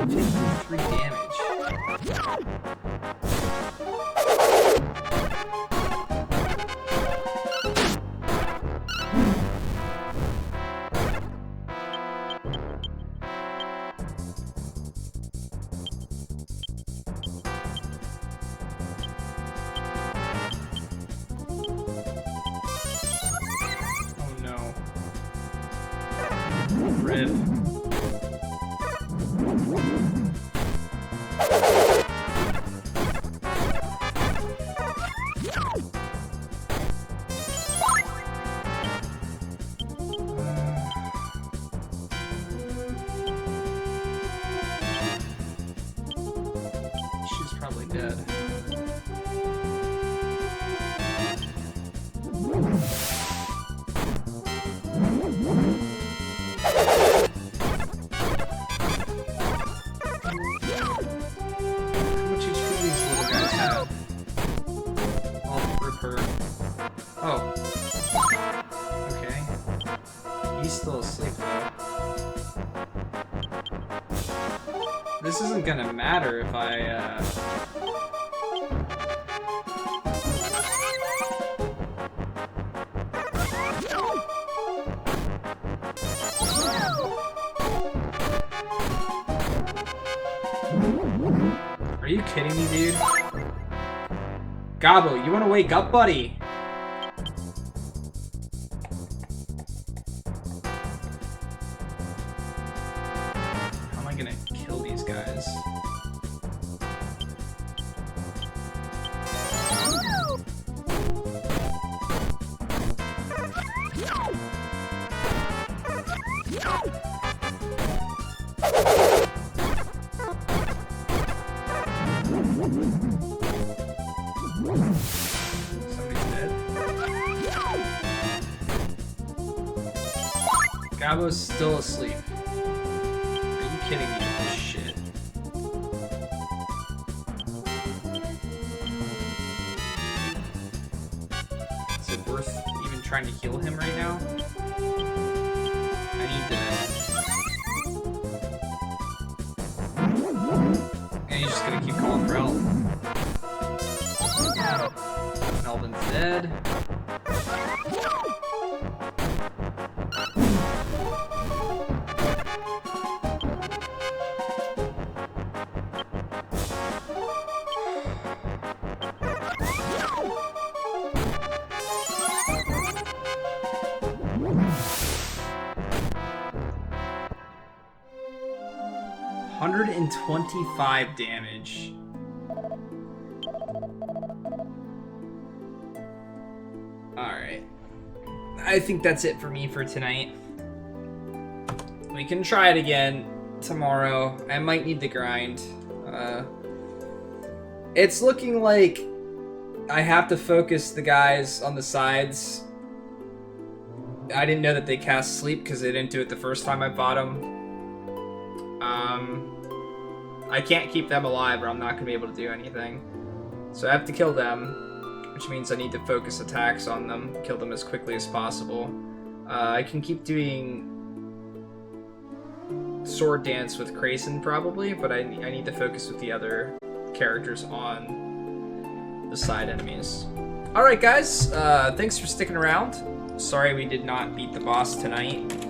53 damage. Rip. She's probably dead. This isn't gonna matter if I, Are you kidding me, dude? Gabo, you wanna wake up, buddy? How am I gonna kill these guys? Somebody's dead. Gabo's still asleep. Are you kidding me with this shit? Is it worth even trying to heal him right now? I need to... And he's just gonna keep calling for help. Melvin's dead. $125 damage. Alright. I think that's it for me for tonight. We can try it again tomorrow. I might need to grind. It's looking like I have to focus the guys on the sides. I didn't know that they cast sleep because they didn't do it the first time I fought them. I can't keep them alive or I'm not going to be able to do anything. So I have to kill them, which means I need to focus attacks on them, kill them as quickly as possible. I can keep doing sword dance with Grayson probably, but I need to focus with the other characters on the side enemies. Alright guys, thanks for sticking around. Sorry we did not beat the boss tonight.